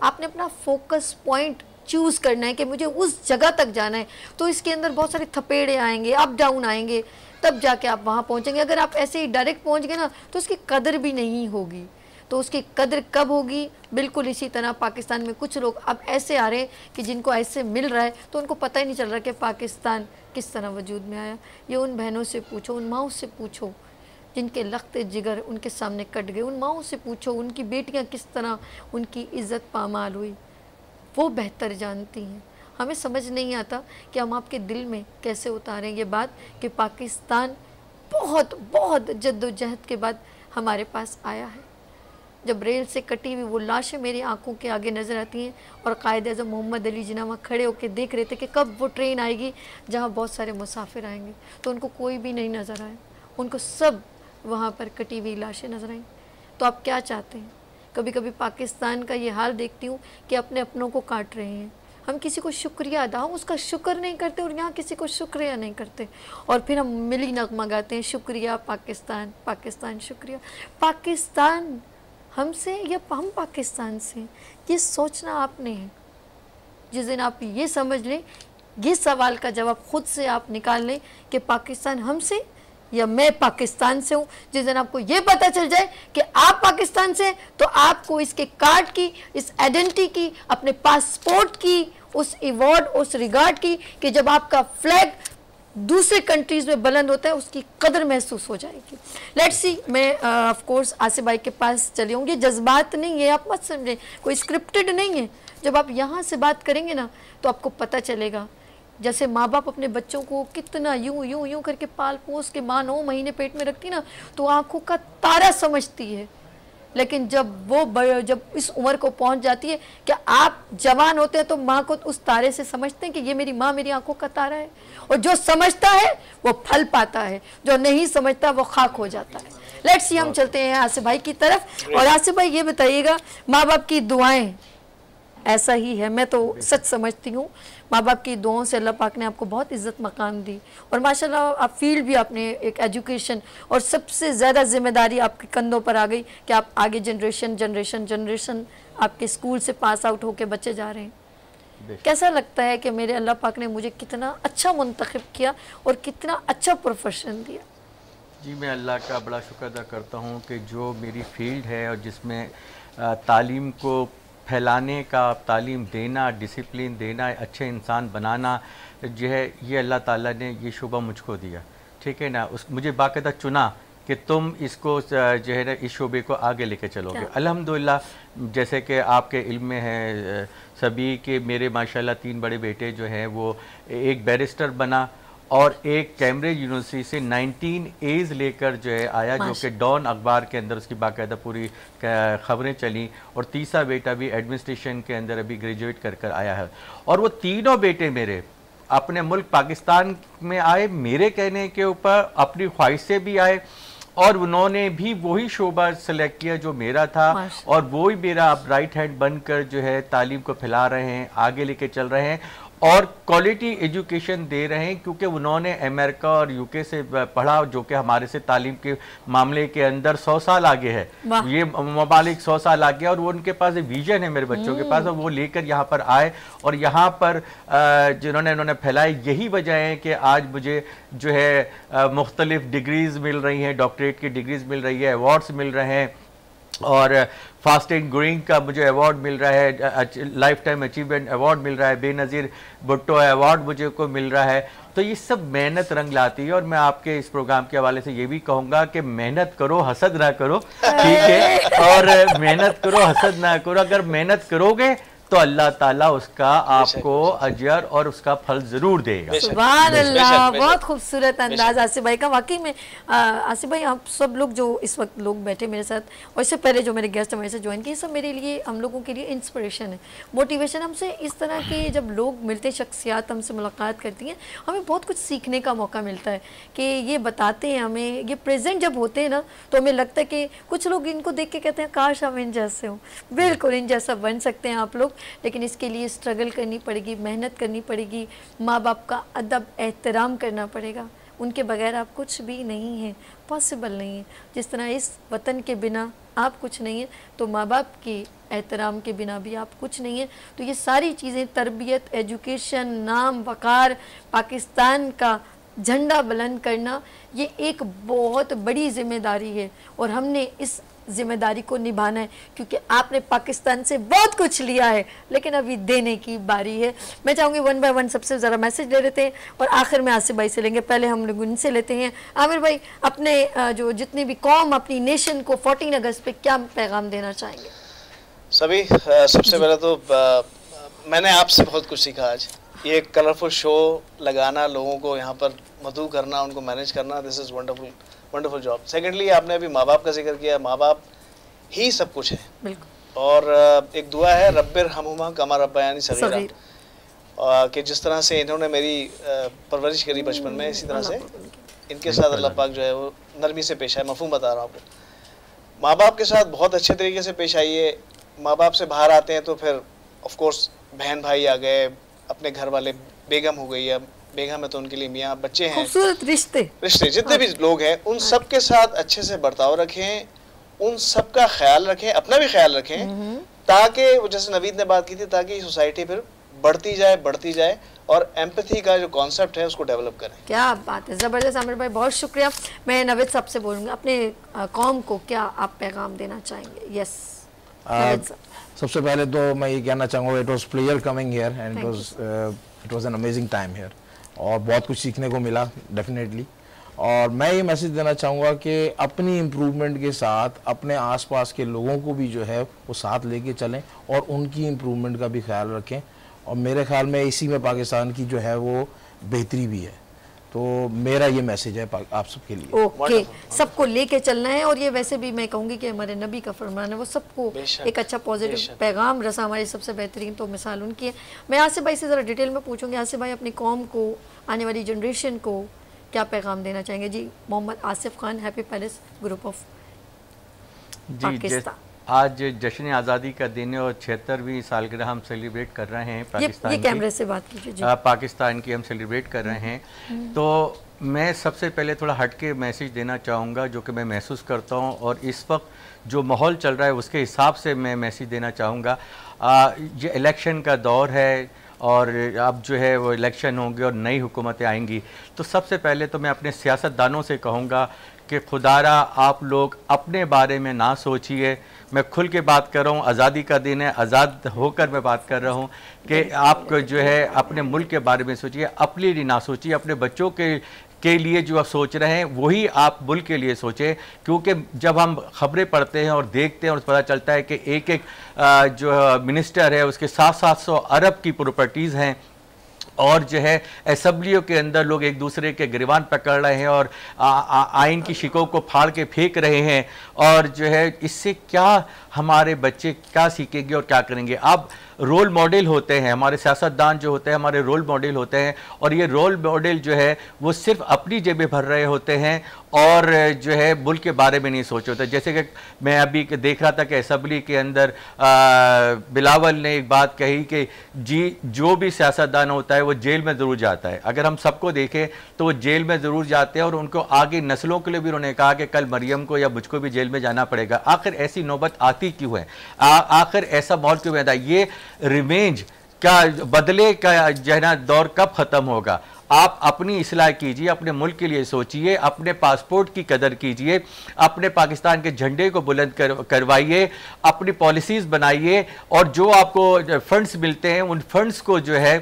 आपने अपना फोकस पॉइंट चूज़ करना है कि मुझे उस जगह तक जाना है। तो इसके अंदर बहुत सारे थपेड़े आएंगे, अप डाउन आएंगे, तब जाके आप वहाँ पहुँचेंगे। अगर आप ऐसे ही डायरेक्ट पहुँच गए ना तो उसकी कदर भी नहीं होगी। तो उसकी कदर कब होगी? बिल्कुल इसी तरह पाकिस्तान में कुछ लोग अब ऐसे आ रहे हैं कि जिनको ऐसे मिल रहा है तो उनको पता ही नहीं चल रहा कि पाकिस्तान किस तरह वजूद में आया। ये उन बहनों से पूछो, उन माओं से पूछो जिनके लख्ते जिगर उनके सामने कट गए, उन माओं से पूछो उनकी बेटियां किस तरह उनकी इज़्ज़त पामाल हुई, वो बेहतर जानती हैं। हमें समझ नहीं आता कि हम आपके दिल में कैसे उतारें ये बात कि पाकिस्तान बहुत बहुत जद्दोजहद के बाद हमारे पास आया है। जब रेल से कटी हुई वो लाशें मेरी आंखों के आगे नज़र आती हैं और कायद-ए-आज़म मोहम्मद अली जिन्ना वहाँ खड़े होकर देख रहे थे कि कब वो ट्रेन आएगी जहाँ बहुत सारे मुसाफिर आएंगे, तो उनको कोई भी नहीं नज़र आया, उनको सब वहाँ पर कटी हुई लाशें नजर आएं। तो आप क्या चाहते हैं? कभी कभी पाकिस्तान का ये हाल देखती हूँ कि अपने अपनों को काट रहे हैं। हम किसी को शुक्रिया अदा, हम उसका शुक्र नहीं करते और यहाँ किसी को शुक्रिया नहीं करते, और फिर हम मिली नगमा गाते हैं शुक्रिया पाकिस्तान, पाकिस्तान शुक्रिया। पाकिस्तान हमसे या हम पाकिस्तान से, ये सोचना आपने है। जिस दिन आप ये समझ लें, ये सवाल का जवाब खुद से आप निकाल लें कि पाकिस्तान हमसे या मैं पाकिस्तान से हूँ, जिस दिन आपको ये पता चल जाए कि आप पाकिस्तान से, तो आपको इसके कार्ड की, इस आइडेंटिटी की, अपने पासपोर्ट की, उस अवार्ड, उस रिगार्ड की, कि जब आपका फ्लैग दूसरे कंट्रीज़ में बुलंद होता है उसकी कदर महसूस हो जाएगी। लेट्स सी, मैं ऑफ कोर्स आसिफ भाई के पास चली हूँ। ये जज्बात नहीं है, आप मत समझें, कोई स्क्रिप्टेड नहीं है। जब आप यहाँ से बात करेंगे ना तो आपको पता चलेगा, जैसे माँ बाप अपने बच्चों को कितना यूं यूं यूं करके पाल पोस के माँ 9 महीने पेट में रखती ना, तो आंखों का तारा समझती है। लेकिन जब इस उम्र को पहुंच जाती है, क्या आप जवान होते हैं तो माँ को उस तारे से समझते हैं कि ये मेरी माँ मेरी आंखों का तारा है? और जो समझता है वो फल पाता है, जो नहीं समझता वो खाक हो जाता है। लेट्स सी, हम चलते हैं आसिफ भाई की तरफ। और आसिफ भाई ये बताइएगा, माँ बाप की दुआएं ऐसा ही है, मैं तो सच समझती हूँ, माँ बाप की दुआओं से अल्लाह पाक ने आपको बहुत इज़्ज़त मकाम दी, और माशाल्लाह आप फील्ड भी आपने एक एजुकेशन, और सबसे ज़्यादा जिम्मेदारी आपके कंधों पर आ गई कि आप आगे जनरेशन आपके स्कूल से पास आउट होके बच्चे जा रहे हैं। कैसा लगता है कि मेरे अल्लाह पाक ने मुझे कितना अच्छा मुंतखब किया और कितना अच्छा प्रोफेशन दिया? जी, मैं अल्लाह का बड़ा शुक्र अदा करता हूँ कि जो मेरी फील्ड है और जिसमें तालीम को फैलाने का, तालीम देना, डिसिप्लिन देना, अच्छे इंसान बनाना जो है, ये अल्लाह ताला ने ये शुबा मुझको दिया, ठीक है ना। मुझे बाकायदा चुना कि तुम इसको जो है ना इस शोबे को आगे लेके चलोगे। अल्हम्दुलिल्लाह, जैसे कि आपके इल्म में है सभी के, मेरे माशाल्लाह 3 बड़े बेटे जो हैं वो, एक बैरिस्टर बना और एक कैम्ब्रिज यूनिवर्सिटी से 19 A's लेकर जो है आया, जो कि डॉन अखबार के अंदर उसकी बाकायदा पूरी खबरें चली, और तीसरा बेटा भी एडमिनिस्ट्रेशन के अंदर अभी ग्रेजुएट कर आया है। और वो तीनों बेटे मेरे अपने मुल्क पाकिस्तान में आए, मेरे कहने के ऊपर, अपनी ख्वाहिश से भी आए, और उन्होंने भी वही शोबा सेलेक्ट किया जो मेरा था, और वही मेरा अब राइट हैंड बनकर जो है तालीम को फैला रहे हैं, आगे लेके चल रहे हैं और क्वालिटी एजुकेशन दे रहे हैं, क्योंकि उन्होंने अमेरिका और यूके से पढ़ा, जो कि हमारे से तालीम के मामले के अंदर 100 साल आगे है। ये ममालिक 100 साल आगे, और वो उनके पास एक विजन है मेरे बच्चों के पास, और वो लेकर यहाँ पर आए, और यहाँ पर जिन्होंने फैलाए, यही वजह है कि आज मुझे जो है मुख्तलिफ डिग्रीज़ मिल रही हैं, डॉक्टरेट की डिग्रीज़ मिल रही है, अवार्ड्स मिल रहे हैं, और फास्टिंग ग्रोइंग का मुझे अवार्ड मिल रहा है, लाइफ टाइम अचीवमेंट अवार्ड मिल रहा है, बेनज़ीर भुट्टो अवार्ड मुझे को मिल रहा है। तो ये सब मेहनत रंग लाती है, और मैं आपके इस प्रोग्राम के हवाले से ये भी कहूँगा कि मेहनत करो, हसद ना करो, ठीक है, और मेहनत करो, हसद ना करो। अगर मेहनत करोगे तो अल्लाह ताला उसका आपको अजर और उसका फल जरूर देगा। सुभान अल्लाह, बहुत खूबसूरत अंदाज आसिफ भाई का। वाकई में आसिफ भाई, आप सब लोग जो इस वक्त लोग बैठे मेरे साथ, और इससे पहले जो मेरे गेस्ट हमारे से ज्वाइन किए, सब मेरे लिए, हम लोगों के लिए इंस्पिरेशन है, मोटिवेशन। हमसे इस तरह के जब लोग मिलते, शख्सियात हमसे मुलाकात करती हैं, हमें बहुत कुछ सीखने का मौका मिलता है कि ये बताते हैं हमें, ये प्रेजेंट जब होते हैं ना, तो हमें लगता है कि कुछ लोग इनको देख के कहते हैं काश हम इन जैसे हों। बिल्कुल इन जैसा बन सकते हैं आप लोग। लेकिन इसके लिए स्ट्रगल करनी पड़ेगी, मेहनत करनी पड़ेगी, माँ बाप का अदब एहतराम करना पड़ेगा। उनके बगैर आप कुछ भी नहीं हैं, पॉसिबल नहीं है। जिस तरह इस वतन के बिना आप कुछ नहीं हैं, तो माँ बाप के एहतराम के बिना भी आप कुछ नहीं हैं। तो ये सारी चीज़ें, तरबियत, एजुकेशन, नाम, वक़ार, पाकिस्तान का झंडा बुलंद करना, ये एक बहुत बड़ी ज़िम्मेदारी है और हमने इस ज़िम्मेदारी को निभाना है, क्योंकि आपने पाकिस्तान से बहुत कुछ लिया है, लेकिन अभी देने की बारी है। मैं चाहूँगी वन बाय वन सबसे ज़रा मैसेज ले लेते हैं और आखिर में आसिफ भाई से लेंगे। पहले हम लोग उनसे लेते हैं। आमिर भाई, अपने जो जितनी भी कौम, अपनी नेशन को 14 अगस्त पे क्या पैगाम देना चाहेंगे? सभी सबसे पहले तो मैंने आपसे बहुत कुछ सीखा आज। ये कलरफुल शो लगाना, लोगों को यहाँ पर मदऊ करना, उनको मैनेज करना, this is wonderful, wonderful job. Secondly, आपने अभी माँ बाप का जिक्र किया। माँ बाप ही सब कुछ है। बिल्कुल। और एक दुआ है, रब्बिर हमहुमा कमा रब्बयानी सगीरा, कि जिस तरह से इन्होंने मेरी परवरिश करी बचपन में, इसी तरह से इनके साथ अल्लाह पाक जो है वो नरमी से पेश आए। मफहूम बता रहा हूँ आपको। माँ बाप के साथ बहुत अच्छे तरीके से पेश आइए। माँ बाप से बाहर आते हैं तो फिर ऑफ कोर्स बहन भाई आ गए, अपने घर वाले, बेगम हो गई है, बेगम है तो उनके लिए मियाँ, बच्चे हैं, खूबसूरत रिश्ते जितने भी लोग हैं, उन सब के साथ अच्छे से बर्ताव रखें, उन सब का ख्याल रखें, अपना भी ख्याल रखें, ताकि जैसे नवीद ने बात की थी, ताकि सोसाइटी फिर बढ़ती जाए और एम्पैथी का जो कॉन्सेप्ट है उसको डेवलप करें। क्या बात है, ज़बरदस्त आमिर भाई, बहुत शुक्रिया। मैं नवीद साहब से बोलूँगा, अपने कौम को क्या आप पैगाम देना चाहेंगे? यस, सबसे पहले तो मैं ये कहना चाहूँगा, it was player coming here and it was an amazing time here, और बहुत कुछ सीखने को मिला डेफिनेटली। और मैं ये मैसेज देना चाहूँगा कि अपनी इम्प्रूवमेंट के साथ अपने आसपास के लोगों को भी जो है वो साथ लेके चलें और उनकी इम्प्रूवमेंट का भी ख्याल रखें। और मेरे ख्याल में इसी में पाकिस्तान की जो है वो बेहतरी भी है। तो मेरा ये मैसेज है आप सबके लिए। ओके, सबको लेके चलना है। और ये वैसे भी मैं कहूँगी कि हमारे नबी का फरमान है, वो सबको एक अच्छा पॉजिटिव पैगाम रसा। हमारी सबसे बेहतरीन तो मिसाल उनकी है। मैं आसिफ भाई से ज़रा डिटेल में पूछूंगी। आसिफ भाई, अपनी कौम को, आने वाली जनरेशन को क्या पैगाम देना चाहेंगे? जी, Mohammad Asif Khan, Happy Palace Group of Pakistan. आज जश्न आज़ादी का दिन है और 76वीं सालगिरह हम सेलिब्रेट कर रहे हैं पाकिस्तान ये कैमरे से बात कीजिए। पाकिस्तान की हम सेलिब्रेट कर रहे हैं। तो मैं सबसे पहले थोड़ा हट के मैसेज देना चाहूँगा, जो कि मैं महसूस करता हूँ और इस वक्त जो माहौल चल रहा है उसके हिसाब से मैं मैसेज देना चाहूँगा। ये इलेक्शन का दौर है और अब जो है वो इलेक्शन होंगे और नई हुकूमतें आएंगी। तो सबसे पहले तो मैं अपने सियासतदानों से कहूँगा कि खुदारा आप लोग अपने बारे में ना सोचिए। मैं खुल के बात कर रहा हूँ, आज़ादी का दिन है, आज़ाद होकर मैं बात कर रहा हूँ कि आप जो है अपने मुल्क के बारे में सोचिए, अपने लिए ना सोचिए। अपने बच्चों के लिए जो आप सोच रहे हैं वही आप मुल्क के लिए सोचें। क्योंकि जब हम खबरें पढ़ते हैं और देखते हैं और पता चलता है कि एक जो मिनिस्टर है उसके 700 अरब की प्रॉपर्टीज़ हैं और जो है असम्बलियों के अंदर लोग एक दूसरे के गिरबान पकड़ रहे हैं और आइन की शिकों को फाड़ के फेंक रहे हैं। और जो है इससे क्या हमारे बच्चे क्या सीखेंगे और क्या करेंगे? अब रोल मॉडल होते हैं हमारे सियासतदान, जो होते हैं हमारे रोल मॉडल होते हैं, और ये रोल मॉडल जो है वो सिर्फ अपनी जेबें भर रहे होते हैं और जो है मुल्क के बारे में नहीं सोच होते। जैसे कि मैं अभी देख रहा था कि असम्बली के अंदर बिलावल ने एक बात कही कि जी जो भी सियासतदान होता है वो जेल में ज़रूर जाता है। अगर हम सबको देखें तो वो जेल में ज़रूर जाते हैं और उनको आगे नस्लों के लिए भी उन्होंने कहा कि कल मरियम को या मुझको भी जेल में जाना पड़ेगा। आखिर ऐसी नौबत आती क्यों है? आखिर ऐसा माहौल क्यों पैदा? ये रिवेंज का बदले का जो है ना दौर कब ख़त्म होगा? आप अपनी इस्लाह कीजिए, अपने मुल्क के लिए सोचिए, अपने पासपोर्ट की कदर कीजिए, अपने पाकिस्तान के झंडे को बुलंद करवाइए, अपनी पॉलिसीज़ बनाइए और जो आपको फंड्स मिलते हैं उन फंड्स को जो है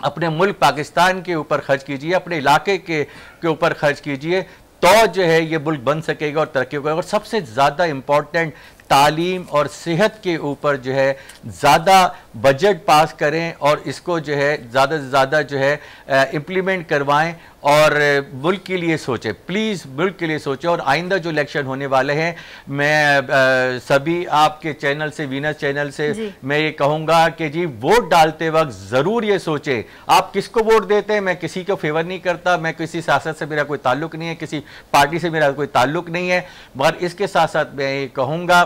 अपने मुल्क पाकिस्तान के ऊपर खर्च कीजिए, अपने इलाके के ऊपर खर्च कीजिए, तो जो है ये मुल्क बन सकेगा और तरक्की होगा। और सबसे ज़्यादा इम्पॉर्टेंट तालीम और सेहत के ऊपर जो है ज़्यादा बजट पास करें और इसको जो है ज़्यादा से ज़्यादा जो है इम्प्लीमेंट करवाएं और मुल्क के लिए सोचें। प्लीज़ मुल्क के लिए सोचें। और आइंदा जो इलेक्शन होने वाले हैं, मैं सभी आपके चैनल से, वीनस चैनल से मैं ये कहूँगा कि जी वोट डालते वक्त ज़रूर ये सोचें आप किसको वोट देते हैं। मैं किसी को फेवर नहीं करता, मैं किसी सियासत से मेरा कोई ताल्लुक़ नहीं है, किसी पार्टी से मेरा कोई ताल्लुक़ नहीं है, मगर इसके साथ साथ मैं ये कहूँगा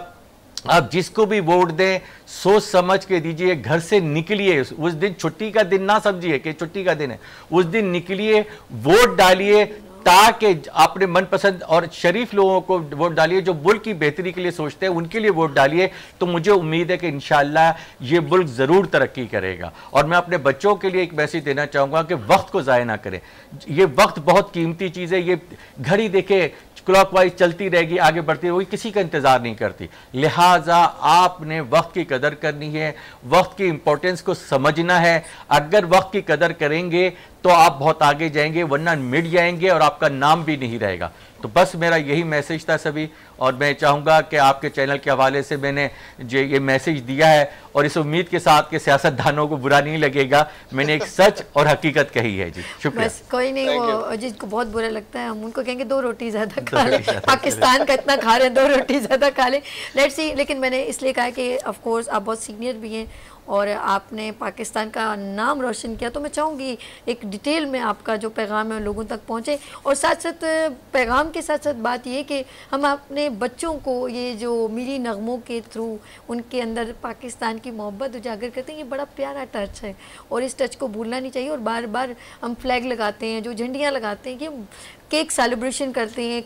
आप जिसको भी वोट दें सोच समझ के दीजिए, घर से निकलिए, उस दिन छुट्टी का दिन ना समझिए कि छुट्टी का दिन है, उस दिन निकलिए, वोट डालिए, ताकि अपने मनपसंद और शरीफ लोगों को वोट डालिए, जो मुल्क की बेहतरी के लिए सोचते हैं उनके लिए वोट डालिए। तो मुझे उम्मीद है कि इंशाल्लाह ये मुल्क ज़रूर तरक्की करेगा। और मैं अपने बच्चों के लिए एक मैसेज देना चाहूँगा कि वक्त को ज़ाया ना करें। ये वक्त बहुत कीमती चीज़ है। ये घड़ी देखे क्लॉकवाइज चलती रहेगी, आगे बढ़ती रहेगी, किसी का इंतजार नहीं करती। लिहाजा आपने वक्त की कदर करनी है, वक्त की इंपॉर्टेंस को समझना है। अगर वक्त की कदर करेंगे तो आप बहुत आगे जाएंगे, वरना मिट जाएंगे और आपका नाम भी नहीं रहेगा। तो बस मेरा यही मैसेज था सभी, और मैं चाहूँगा कि आपके चैनल के हवाले से मैंने जो ये मैसेज दिया है, और इस उम्मीद के साथ कि सियासतदानों को बुरा नहीं लगेगा, मैंने एक सच और हकीकत कही है। जी शुक्रिया। बस कोई नहीं, वो जिसको बहुत बुरा लगता है हम उनको कहेंगे 2 रोटी ज़्यादा खा ले, पाकिस्तान का इतना खा रहे हैं 2 रोटी ज़्यादा खा ले, लेट्स सी। लेकिन मैंने इसलिए कहा कि ऑफ कोर्स आप बहुत सीनियर भी हैं और आपने पाकिस्तान का नाम रोशन किया, तो मैं चाहूँगी एक डिटेल में आपका जो पैगाम है लोगों तक पहुँचे। और साथ साथ पैगाम के साथ साथ बात ये कि हम अपने बच्चों को ये जो मिली नगमों के थ्रू उनके अंदर पाकिस्तान की मोहब्बत उजागर करते हैं, ये बड़ा प्यारा टच है और इस टच को भूलना नहीं चाहिए। और बार बार हम फ्लैग लगाते हैं, जो झंडियाँ लगाते हैं, कि केक सेलिब्रेशन करते हैं,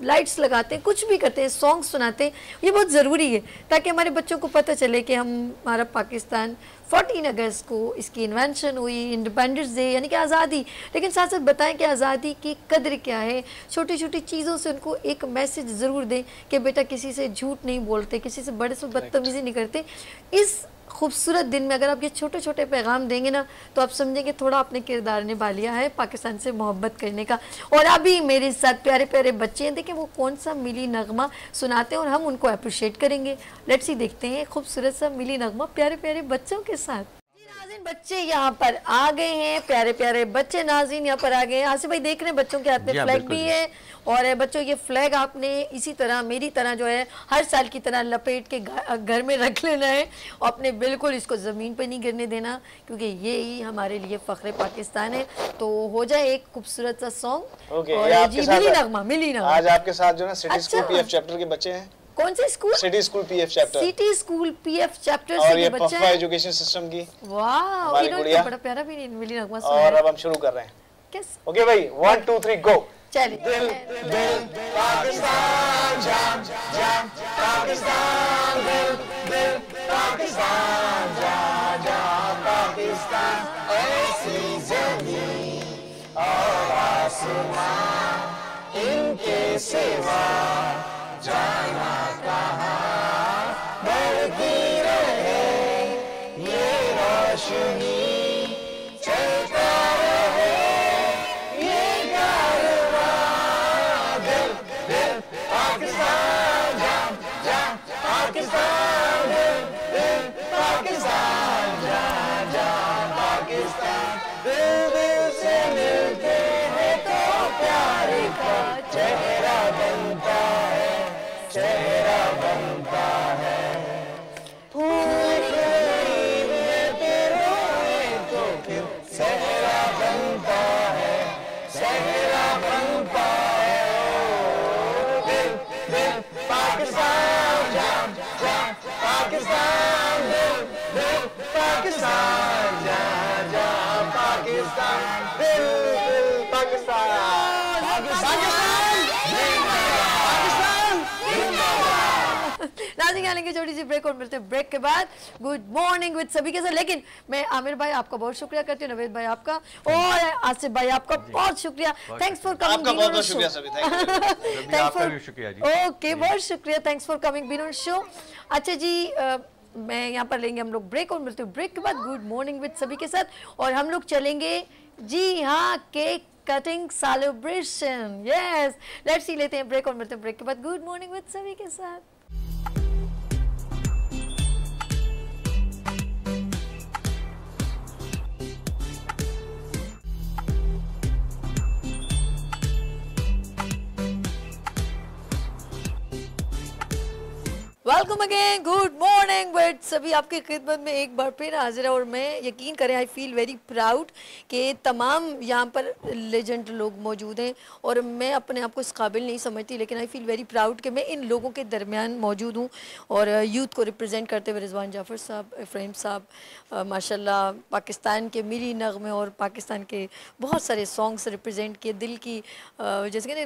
लाइट्स लगाते हैं, कुछ भी करते हैं, सॉन्ग सुनाते हैं, ये बहुत ज़रूरी है ताकि हमारे बच्चों को पता चले कि हमारा पाकिस्तान 14 अगस्त को इसकी इन्वेंशन हुई, इंडिपेंडेंस डे यानी कि आज़ादी। लेकिन साथ साथ बताएं कि आज़ादी की कदर क्या है, छोटी छोटी चीज़ों से उनको एक मैसेज ज़रूर दें कि बेटा किसी से झूठ नहीं बोलते, किसी से बड़े से बदतमीज़ी नहीं करते। इस खूबसूरत दिन में अगर आप ये छोटे छोटे पैगाम देंगे ना, तो आप समझेंगे थोड़ा अपने किरदार निभा लिया है पाकिस्तान से मोहब्बत करने का। और अभी मेरे साथ प्यारे प्यारे बच्चे हैं, देखिए वो कौन सा मिली नगमा सुनाते हैं और हम उनको अप्रिशिएट करेंगे। लेट्स ही देखते हैं खूबसूरत सा मिली नगमा प्यारे प्यारे बच्चों के साथ। नाज़रीन बच्चे यहाँ पर आ गए हैं, प्यारे प्यारे बच्चे नाज़रीन यहाँ पर आ गए हैं। आसिफ भाई देख रहे हैं बच्चों के हाथ में फ्लैग भी है, और बच्चों ये फ्लैग आपने इसी तरह मेरी तरह जो है हर साल की तरह लपेट के घर में रख लेना है और अपने बिल्कुल इसको ज़मीन पे नहीं गिरने देना, क्योंकि ये ही हमारे लिए फ़ख्र पाकिस्तान है। तो हो जाए एक खूबसूरत सा सॉन्ग। मिली नगमा आज आपके साथ जो है सिटी स्कूल पीएफ चैप्टर के बच्चे हैं। कौन से school? City school PF chapter. City school PF chapter और ये पफा एजुकेशन सिस्टम की। वाह, इन्होंने बड़ा प्यारा भी मिली नगमा सुना। और अब हम शुरू कर रहे हैं। कैसे? ओके भाई, 1 2 3 गो। चलिए। दिल दिल पाकिस्तान जाम जाम पाकिस्तान, दिल दिल पाकिस्तान जा जा पाकिस्तान, ऐसी ज़मीं और आसमां इनके सिवा जाना कहाँ, बढ़ती रहे ये रोशनी, चलता रहे ये कारवां, दिल दिल पाकिस्तान जाम जाम पाकिस्तान, दिल दिल पाकिस्तान जा जा पाकिस्तान, दिल दिल से मिलते हैं तो प्यार का चेहरा बनता है, चेहरा बनता है। फूल लेते रोए तो फिर सहरा बनता है, सहरा बनता है। ओ दिल दिल पाकिस्तान जाम जाम पाकिस्तान, दिल दिल पाकिस्तान जा जा पाकिस्तान, दिल दिल पाकिस्तान, पाकिस्तान नाज़रीन आएंगे छोटी सी ब्रेक और मिलते हैं ब्रेक के बाद गुड मॉर्निंग विद सभी के साथ। लेकिन मैं आमिर भाई आपका बहुत शुक्रिया करती हूँ, नवेद भाई आपका, और आसिफ भाई आपका बहुत शुक्रिया। Thanks for coming. आपका बहुत बहुत शुक्रिया सभी, आपका भी शुक्रिया जी। ओके, बहुत शुक्रिया, thanks for coming been on show. अच्छा जी, मैं यहाँ पर लेंगे हम लोग ब्रेक और मिलते हैं ब्रेक के बाद गुड मॉर्निंग विद सभी के साथ। और हम लोग चलेंगे जी हाँ cake cutting celebration. Yes, let's see, लेते हैं ब्रेक और मिलते हैं ब्रेक के बाद गुड मॉर्निंग विद सभी के साथ। Welcome again, good morning but सभी आपकी खिदमत में एक बार फिर हाजिर है। और मैं यकीन करें आई फील वेरी प्राउड कि तमाम यहाँ पर लेजेंड लोग मौजूद हैं और मैं अपने आप को इस काबिल नहीं समझती, लेकिन आई फील वेरी प्राउड कि मैं इन लोगों के दरमियान मौजूद हूँ और यूथ को रिप्रेजेंट करते हुए रिजवान जाफ़र साहब, इफ्राहिम साहब माशाल्लाह पाकिस्तान के मिली नगमे और पाकिस्तान के बहुत सारे सॉन्ग्स रिप्रेजेंट किए। दिल की जैसे कि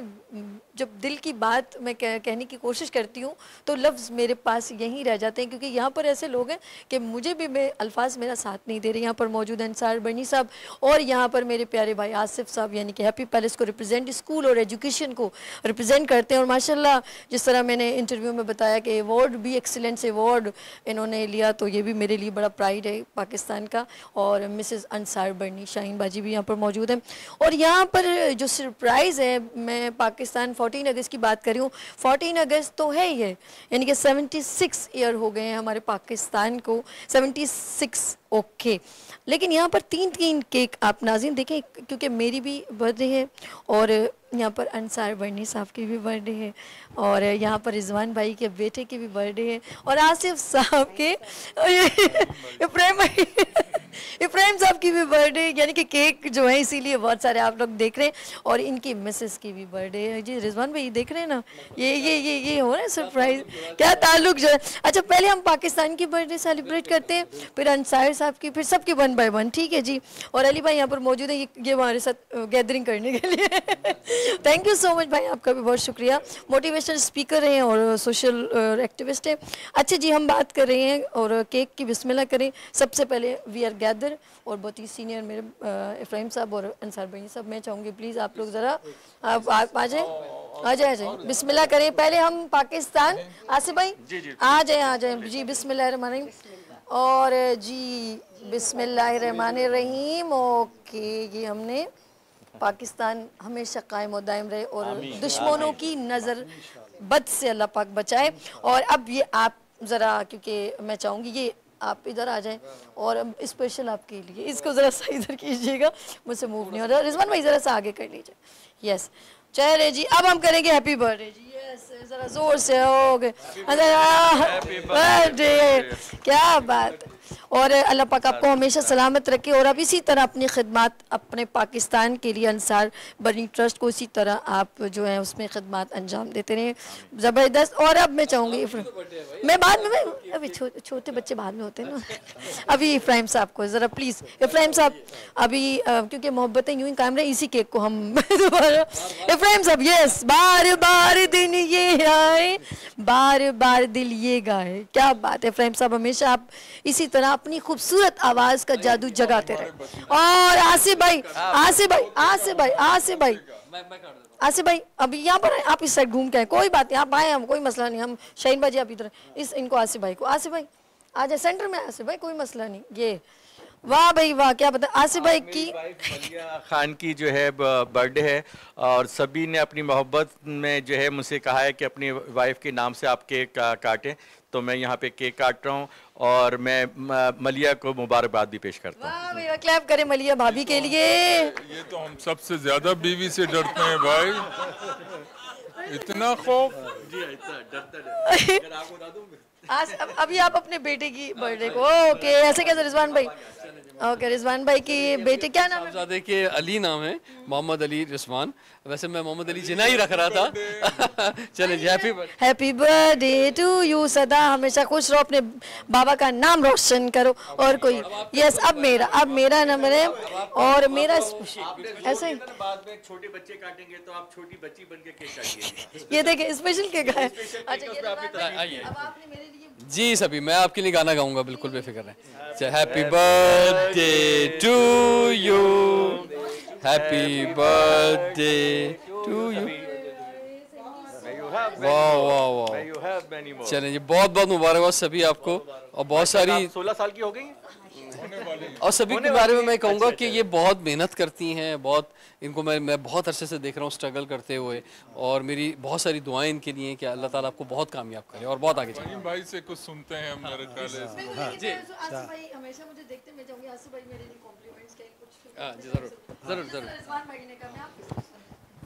जब दिल की बात मैं कहने की कोशिश करती हूँ तो लफ्ज़ मेरे पास यहीं रह जाते हैं, क्योंकि यहाँ पर ऐसे लोग हैं कि मुझे भी मैं अल्फाज मेरा साथ नहीं दे रहे। यहाँ पर मौजूद हैं अंसार बनी साहब और यहाँ पर मेरे प्यारे भाई आसिफ साहब, यानी कि हैप्पी पैलेस को रिप्रेजेंट, स्कूल और एजुकेशन को रिप्रेजेंट करते हैं। और माशाल्लाह जिस तरह मैंने इंटरव्यू में बताया कि अवार्ड भी एक्सीलेंस अवार्ड इन्होंने लिया, तो ये भी मेरे लिए बड़ा प्राइड है पाकिस्तान का। और मिसेस अंसार बनी शाहीन बाजी भी यहाँ पर मौजूद हैं। और यहाँ पर जो सरप्राइज़ है, मैं पाकिस्तान 14 अगस्त की बात कर रही हूँ। 14 अगस्त तो है ही है, यानी कि 76 ईयर हो गए हैं हमारे पाकिस्तान को, 76 ओके। लेकिन यहाँ पर 3 केक आप नाज़रीन देखें, क्योंकि मेरी भी बर्थडे है और यहाँ पर अंसार बनी साहब की भी बर्थडे है और यहाँ पर रिजवान भाई के बेटे की भी बर्थडे है और आसिफ साहब के इब्राहिम साहब की भी बर्थडे, यानी कि केक जो है इसीलिए बहुत सारे आप लोग देख रहे हैं। और इनकी मिसेस की भी बर्थडे है जी। रिजवान भाई देख रहे हैं ना, ये हो रहा है सरप्राइज, क्या ताल्लुक जो है। अच्छा पहले हम पाकिस्तान की बर्थडे सेलिब्रेट करते हैं, फिर अंसार साहब की, फिर सबकी 1 बाय 1, ठीक है जी। और अली भाई यहाँ पर मौजूद है, ये हमारे साथ गैदरिंग करने के लिए थैंक यू सो मच भाई, आपका भी बहुत शुक्रिया। मोटिवेशनल स्पीकर हैं और सोशल एक्टिविस्ट हैं। अच्छा जी, हम बात कर रहे हैं और केक की बिस्मिल्लाह करें। सबसे पहले वी आर गैदर और बहुत ही सीनियर मेरे इफ्राहिम साहब और अंसार भाई साहब, मैं चाहूँगी प्लीज़ आप लोग ज़रा आप आ जाए बिस्मिल्लाह करें। पहले हम पाकिस्तान, आसिफ भाई आ जाए जी, बिस्मिल्लाहिर्रहमानिर्रहीम और जी बिस्मिल्लाहिर्रहमानिर्रहीम। ओके, ये हमने पाकिस्तान हमेशा कायम और दायम रहे और दुश्मनों की नज़र बद से अल्लाह पाक बचाए। और अब ये आप ज़रा, क्योंकि मैं चाहूँगी ये आप इधर आ जाएं और स्पेशल आपके लिए इसको ज़रा सा इधर कीजिएगा, मुझसे मूव नहीं हो रहा। रिजवान भाई ज़रा सा आगे कर लीजिए। यस चले जी, अब हम करेंगे हैप्पी बर्थडे जी। यस ज़रा ज़ोर से हो गए, बर्थडे, क्या बात। और अल्लाह पाक आपको हमेशा सलामत रखे और अब इसी तरह अपनी खिदमत अपने पाकिस्तान के लिए अंसार बनी ट्रस्ट को इसी तरह आप जो है उसमें खिदमत अंजाम देते रहें, ज़बरदस्त। और अब मैं चाहूँगी मैं बाद में अभी छोटे बच्चे बाद में होते हैं ना अभी इफ्राहिम साहब को ज़रा प्लीज़, इफ्राहिम साहब अभी क्योंकि मोहब्बतें यूँ ही कायम रहे, इसी केक को हम दोबारा इफ्राहिम साहब। यस, बार बार दिन ये आए, बार बार दिल ये गाए, क्या बात है इफ्राहिम साहब, हमेशा आप इसी तरह अपनी खूबसूरत आवाज का जादू जगाते रहे। और आसिफ भाई अभी यहाँ पर आप इस साइड घूम के आए, कोई बात नहीं, आप आए, हम कोई मसला नहीं, हम शाहीन बाजी आप इधर इस इनको आसिफ भाई आ जाए सेंटर में, आसिफ भाई कोई मसला नहीं। ये वाह भाई वाह, क्या बता। आसिफ भाई की मलिया खान की जो है बर्थडे है और सभी ने अपनी मोहब्बत में जो है मुझसे कहा है कि अपनी वाइफ के नाम से आप केक काटें, तो मैं यहाँ पे केक काट रहा हूँ और मैं मलिया को मुबारकबाद भी पेश करता हूँ। वाह भैया, क्लैप करें मलिया भाभी के लिए। ये तो हम सबसे ज्यादा बीवी से डरते हैं भाई, इतना खौफ। जी डरता आज अभी आप अपने बेटे की बर्थडे को, ओके ऐसे कैसे रिजवान भाई, ओके रिजवान भाई की बेटे क्या नाम है? देखिए अली नाम है, मोहम्मद अली रिजवान, वैसे मैं मोहम्मद अली जिना ही रख रहा था चले जी, हैप्पी बर्थडे टू यू, सदा हमेशा खुश रहो, अपने बाबा का नाम रोशन करो। और कोई यस, अब मेरा नंबर है और मेरा ऐसे ही बाद में छोटे बच्चे काटेंगे तो आप छोटी बच्ची बन के केक काटिए। ये देखिए स्पेशल केक है। अच्छा जी सभी, मैं आपके लिए गाना गाऊंगा, बिल्कुल बेफिक्र रहें। Happy birthday to you, happy birthday to you, वाह वाह वाह, चलें जी, बहुत बहुत मुबारकबाद सभी आपको। और बहुत सारी 16 साल की हो गई और सभी के बारे में मैं कहूँगा कि ये बहुत मेहनत करती हैं, बहुत इनको मैं बहुत अरसे से देख रहा हूँ स्ट्रगल करते हुए, और मेरी बहुत सारी दुआएं इनके लिए कि अल्लाह ताला आपको बहुत कामयाब करे और बहुत आगे चले। भाई से कुछ सुनते हैं हम मेरे ख्याल से। जी भाई हमेशा मुझे देखते, मैं चाहूंगी आसिफ भाई मेरे लिए कॉम्प्लीमेंट्स करें कुछ। जी जरूर जरूर जरूर।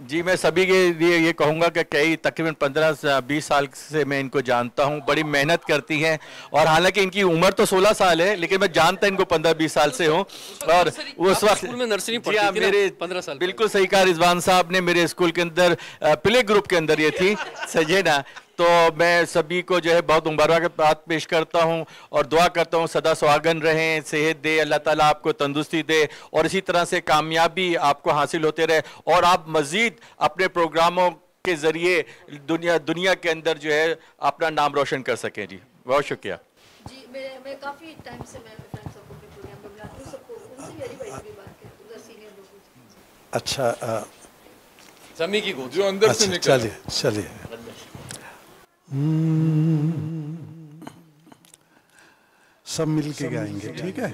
जी, मैं सभी के लिए ये कहूँगा कि कई तकरीबन 15-20 साल से मैं इनको जानता हूँ, बड़ी मेहनत करती हैं और हालांकि इनकी उम्र तो 16 साल है लेकिन मैं जानता इनको 15-20 साल से हूँ। और उस वक्त में नर्सरी मेरे 15 साल बिल्कुल सही कहा रिजवान साहब ने, मेरे स्कूल के अंदर प्ले ग्रुप के अंदर ये थी सजेना। तो मैं सभी को जो है बहुत मुबारकबाद पेश करता हूं और दुआ करता हूं सदा सुहागन रहें, सेहत दे अल्लाह ताला, आपको तंदुरुस्ती दे और इसी तरह से कामयाबी आपको हासिल होते रहे और आप मजीद अपने प्रोग्रामों के जरिए दुनिया के अंदर जो है अपना नाम रोशन कर सकें। जी बहुत शुक्रिया जी। मैं काफी टाइम से मैं सबको के प्रोग्राम में बुलाती हूं, सबको उनसे मेरी बड़ी भी बात है, उधर सीनियर लोग। अच्छा समी की गोद जो अंदर से निकल। चलिए सब मिलके गाएंगे, ठीक है?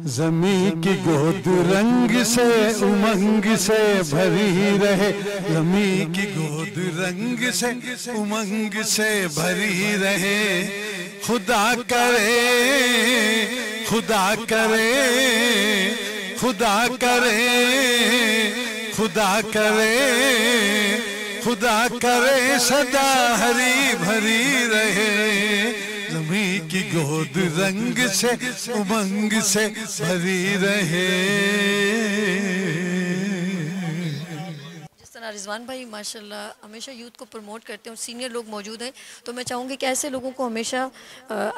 ज़मीं की गोद रंग से उमंग से भरी रहे, ज़मीं की गोद रंग से उमंग से भरी रहे। खुदा करे, खुदा करे, खुदा करे, खुदा करे, खुदा करे सदा हरी भरी रहे। ज़मीं की गोद रंग से उमंग से भरी रहे। जिस तरह रिजवान भाई माशाल्लाह हमेशा यूथ को प्रमोट करते हैं और सीनियर लोग मौजूद हैं, तो मैं चाहूँगी कि ऐसे लोगों को हमेशा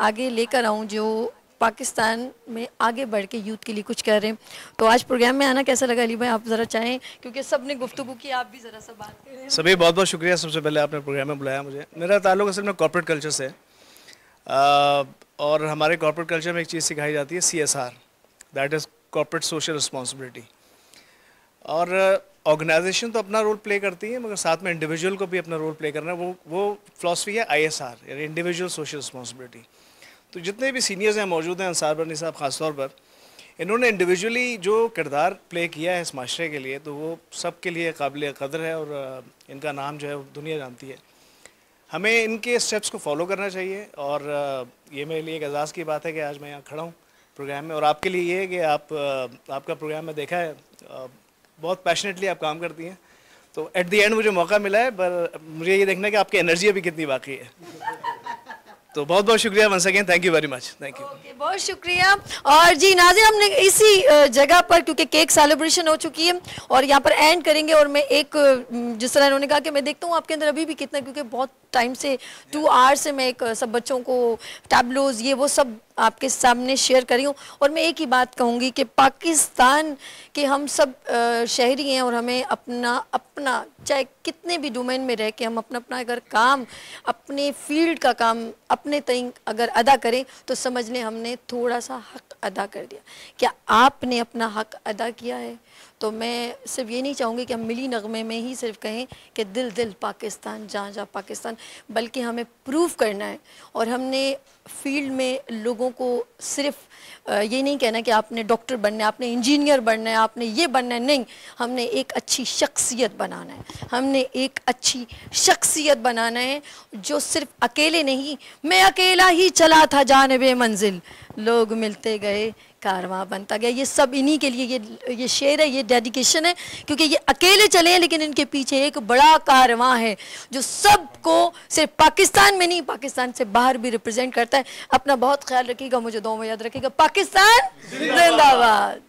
आगे लेकर आऊँ जो पाकिस्तान में आगे बढ़ के यूथ के लिए कुछ कर रहे हैं। तो आज प्रोग्राम में आना कैसा लगा अली भाई, आप ज़रा चाहें, क्योंकि सब ने गुफ्तगू की, आप भी ज़रा सा बात करें। सभी बहुत बहुत शुक्रिया, सबसे पहले आपने प्रोग्राम में बुलाया मुझे। मेरा ताल्लुक असल में कॉर्पोरेट कल्चर से और हमारे कॉर्पोरेट कल्चर में एक चीज़ सिखाई जाती है CSR, that is corporate social responsibility. और ऑर्गेनाइजेशन तो अपना रोल प्ले करती है मगर साथ में इंडिविजुअल को भी अपना रोल प्ले करना है, वो फ़िलासफ़ी है ISR यानी इंडिविजुअल सोशल रिस्पॉन्सिबिलिटी। तो जितने भी सीनियर्स हैं मौजूद हैं, अंसार बनी साहब ख़ास तौर पर, इन्होंने इंडिविजुअली जो किरदार प्ले किया है इस माशरे के लिए, तो वो सब के लिए काबिल कदर है और इनका नाम जो है वो दुनिया जानती है। हमें इनके स्टेप्स को फॉलो करना चाहिए और ये मेरे लिए एक एजाज़ की बात है कि आज मैं यहाँ खड़ा हूँ प्रोग्राम में। और आपके लिए ये है कि आपका प्रोग्राम में देखा है, बहुत पैशनेटली आप काम करती हैं, तो एट द एंड मुझे मौका मिला है, पर मुझे ये देखना है कि आपकी एनर्जी अभी कितनी बाकी है। तो बहुत बहुत शुक्रिया once again, thank you very much, thank you. बहुत शुक्रिया। और जी नाज़रीन, हमने इसी जगह पर, क्योंकि केक सेलिब्रेशन हो चुकी है और यहाँ पर एंड करेंगे, और मैं एक जिस तरह इन्होंने कहा कि मैं देखता हूँ आपके अंदर अभी भी कितना, क्योंकि बहुत टाइम से 2 आवर्स से मैं एक सब बच्चों को टैबलोज ये वो सब आपके सामने शेयर करी हूँ। और मैं एक ही बात कहूँगी कि पाकिस्तान के हम सब शहरी हैं और हमें अपना चाहे कितने भी डोमेन में रह के हम अपना अगर काम, अपने फील्ड का काम अपने तय अगर अदा करें तो समझ लें हमने थोड़ा सा हक अदा कर दिया। क्या आपने अपना हक अदा किया है? तो मैं सिर्फ ये नहीं चाहूँगी कि हम मिली नगमे में ही सिर्फ कहें कि दिल दिल पाकिस्तान, जहाँ जहाँ पाकिस्तान, बल्कि हमें प्रूव करना है। और हमने फील्ड में लोगों को सिर्फ ये नहीं कहना कि आपने डॉक्टर बनना है, आपने इंजीनियर बनना है, आपने ये बनना है, नहीं, हमने एक अच्छी शख्सियत बनाना है। हमने एक अच्छी शख्सियत बनाना है जो सिर्फ अकेले नहीं, मैं अकेला ही चला था जानिबे मंजिल, लोग मिलते गए कारवां बनता गया। ये सब इन्हीं के लिए ये शेर है, ये डेडिकेशन है, क्योंकि ये अकेले चले हैं लेकिन इनके पीछे एक बड़ा कारवां है जो सबको सिर्फ पाकिस्तान में नहीं, पाकिस्तान से बाहर भी रिप्रेजेंट करता है। अपना बहुत ख्याल रखिएगा, मुझे दुआ में याद रखिएगा। पाकिस्तान जिंदाबाद।